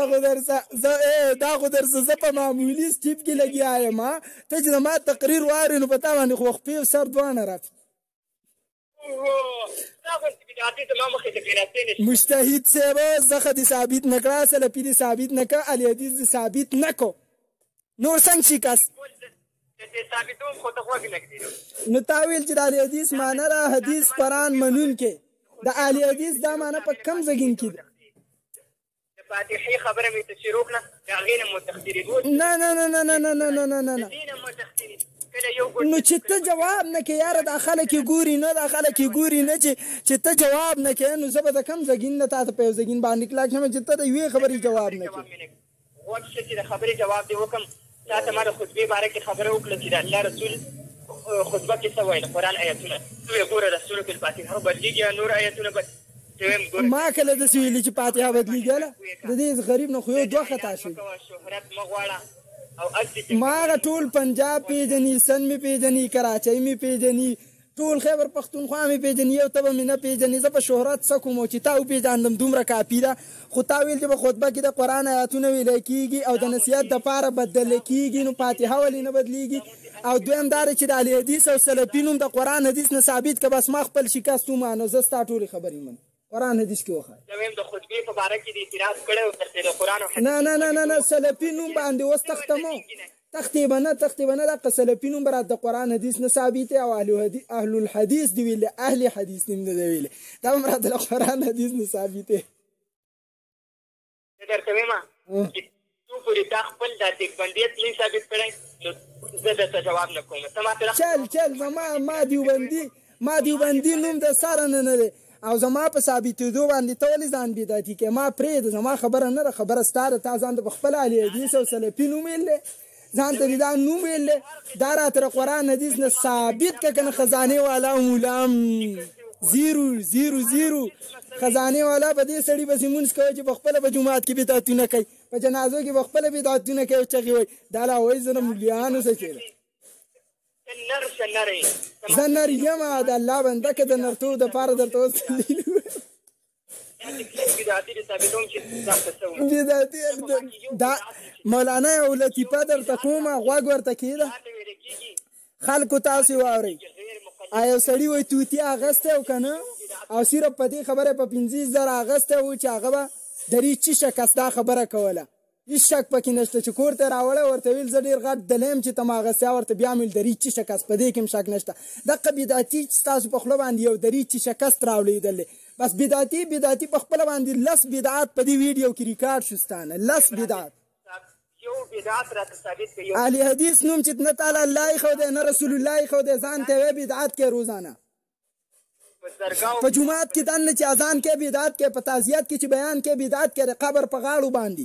دا خو درسه زه په معمولي سټیپ کې لګیا یم ته چې زما تقریر وارې نو په تا باندې خو خپې او سر دواړه راځي مجتهد صاحب زخه دې ثابت نه کړه سلفي دې ثابت نه کړه اهل حدیث دې ثابت نه کو نور څنګه شي کس نو تاویل چې د اهل حدیث معنی را حدیث قرآن منون کې د اهل حدیث دا معنی په کم ځګین کې فاتحې خبره مې ته شروع کړه د هغې نه مو تختیرېدو نه نه نه نه نه نه نه نه نه نه نه دې نه مو تختیرېد کله یو نو چې ته جواب نه کوې یاره دا خلک یې ګوري نه دا خلک یې ګوري نه چې ته جواب نه کوې نو زه به د کم زګین نه تا ته په یو زګین باندې کلاک شم چې ته د یوې خبرې جواب نه کوې غوږ شه چې د خبرې جواب دې وکړم تا ته ما د خطبې باره کې خبره وکړه چې د الله رسول خطبه کې څه ویل قرآن آیتونه ته یې ګوره د سورة الفاتحه بدلېږي یا نور آیتونه ما کله داسې ویلي چې فاتحه بدلېږله د دې غریب نه خو یو دوه خطا شوي شهرت مه غواړه ما هغه ټول پنجاب پیژني سند مې پیژني کراچۍ مې پیژني ټول خیبر پښتونخوا مې پیژني یو ته به مې نه پیژني زه په شهرت څه کوم چې تا وپېژاندم دومره کافي ده خو تا ویل چې په خطبه کې د قرآن آیاتونه ویلی کېږي او د نصیحت دپاره بدله کېږي نو فاتحه ولې نه بدلېږي او دویم دا چې د اهل حدیث او سلفي نوم د قرآن حدیث نه ثابت که بس ما خپل شکست ومانه زه ستا ټولې خبرې منم قرآن حدیث کې وښایه زه وایم د خطبې په باره کې د اعتراض کړی او درته د قرآن او حدیث نه نه نه نه نه سلفي نوم باندې اوس تختمو تختې به نه دقه سلفي نوم به راته د قرآن حدیث نه ثابت او اهل الحدیث دي ویلې اهل حدیث نوم نه دی ویلې دا به هم راته د قرآن حدیث نه ثابت دی زه درته وایم چې څو پورې تا خپل دا دیوبندیت نه ثابت کړی نو زه درته جواب نه کوم ته ماته چل ما دیوبندي نوم د سره نه دی او زما په ثابتېدو باندې ته ولې ځان بدعتي کوې ما پرېږده زما خبره نه ده خبره ستا ده تا ځان ته په خپل اهل حدیث او سلفي نوم ویل دی ځان ته دې دا نوم ویل دی دا راته د قرآن حدیث نه ثابت که که نه خزانې والا او مولام زیرو خزانې والا په دې سړي پسې مونځ کوي چې په خپله په جومات کې بدعتونه کوي په جنازو کې په خپله بدعتونه کوي او چغې وایي دا لا وایي زه د مولیانو څه چېرې زه نر یم د الله بنده که د نرتوب دپاره درته اوس دلیل بدعتي دا مولانا یو لطیفه درته کومه غوږ ورته کېده خلکو تاسې واورئ یو سړي وایي توتي اغستی او که نه او صرف په دې خبره په 15,000 اغستی و چې هغه به درې چیشه کس دا خبره کوله هېڅ شک پکې نشته چې کور ته راوړی ورته ویل زه ډېر غټ دلی یم چې ته ما اغستیا ورته بیا مې ویل درې چیشه کس په دې کې هم شک نشته دقه بدعتي چې ستاسو په خوله باندې یو درې چیشه کس راوړېدل دی بس بدعتي په خپله باندې 10 بدعات په دې ویډیو کې ریکارډ شو ستانه 10 بدعات اهل حدیث نوم چې نه تعالی الله ایښودی نه رسول الله ایښودی ځان ته یې بدعت کوې روزانه په جومات کې دننه چې اذان کې بدعت کې په تعزیت کې چې بیان کې بدعت کې د قبر په غاړو باندې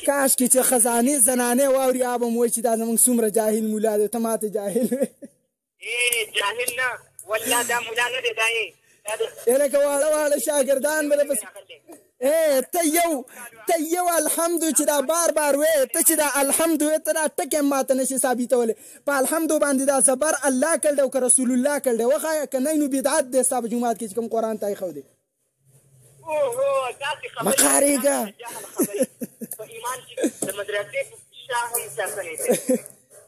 کاش کې چې خزانې زنانې واوري هغه به م وایي چې دا زموږ څومره جاهل مولا دی ته ماته جاهل جاهل نه والله دا مولا نه دی دا یې لکه واړه شاګردان به درپسې ته یو الحمدو چې دا بار وې ته چې دا الحمدو وې ته دا ټکی هم ماته نشي ثابتولی په الحمدو باندې دا زبر الله کړ دی او که رسول الله کړ دی وښایه که نه نو بدعت دی ستا په جومات کې چې کوم قرآن ته ایښودی مه قارېږه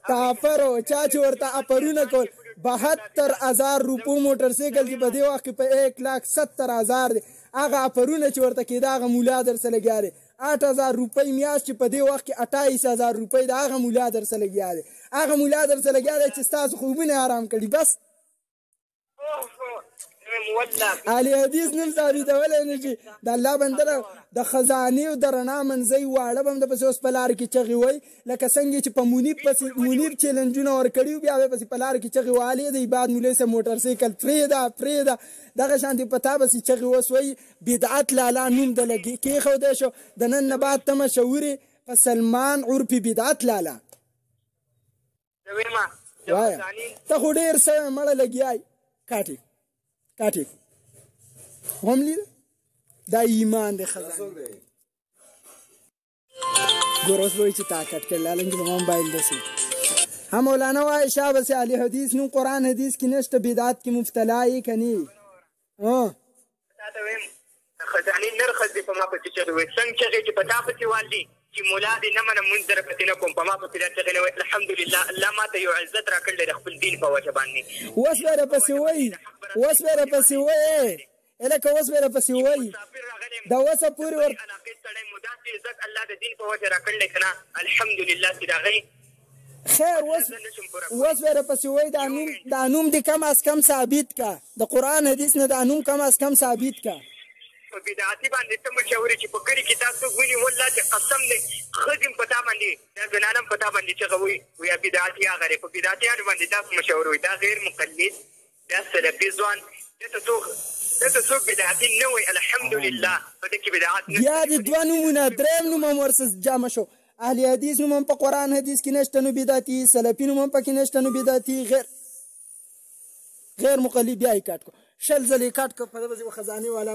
کافر و چا چې ورته اپرونه کول 72,000 روپو موټرسایکل چې په دې وخت کې په 1,70,000 دی هغه اپرونه چې ورته کېده هغه مولا درسه لګیا دی 8,000 روپۍ میاشت چې په دې وخت کې 28,000 روپۍ د هغه مولا درسه لګیا دی هغه مولا درسه لګیا دی چې ستاسو خوبونه آرام کړي بس اهل حدیث نوم ثابتولی نه شي د الله بنده د خزانې او د رڼا منځۍ واړه به هم د پسې اوس په لاره کې چغې وایي لکه څنګه چې په منیب چیلنجونه ورکړي بیا به پسې په لاره کې چغې وهلې د عباد مولوي صاحب موټرسایکل پرېږده دغه شانتې په تا پسې چغې اوس وایي بدعت لالا نوم د کېښودی شو د نن نه بعد ته مشهورې په سلمان عرفي بدعت لالا وایه ته خو ډېر څه مړه لګیای کاټې هم لیده دا ایمان دی خزانه ګوره اوس به وایي چې تا کټ کړ لالنګ به موبایل داسې هم مولانا وایي شاه بس اهل حدیث نوم قرآن حدیث کې نشته بدعت کې مبتلا یې که نه خزانې نرخص دی په ما پسې چغې وایي څنګه چغې چې په تا پسې والدي چې مولا دې نه منم مونځ در پسې نه کوم په ما پسې دا چغې نه وایي الحمدلله الله ما ته یو عزت راکړی دی د خپل دین په وجه باندې اوس به راپسې وایي لکه اوس به راپسې وایي د اوسه پورې علاقې سړی مو داسې عزت الله د دین په وجه راکړلی که نه الحمدلله چې د هغې خیر اوس به راپسې وایي دا نوم دې کم از کم ثابت کا د قرآن حدیث نه دا نوم کم از کم ثابت کا په بدعتي باندې ته مشهورې چې په کلي کې تاسو ګوني والله چې قسم دی ښځې په تا باندې دا زنانه په تا باندې چغه وایي ویا بدعتي هغه دی په بدعتیانو باندې تاسو مشهور وي دا غیر مقلد دا سلفي ځوان دته څوک بدعتي نه وایي الحمدلله په دې کې بدعت نه بیا د دوه نومونه درېیم نوم هم ورسره جمع شو اهل حدیث نوم هم په قرآن حدیث کې نشته نو بدعتي سلفي نوم هم پکې نشته نو بدعتي غیر مقلد بیا یې کاټ کو شل ځلې کاټ کو په دغه خزانه والا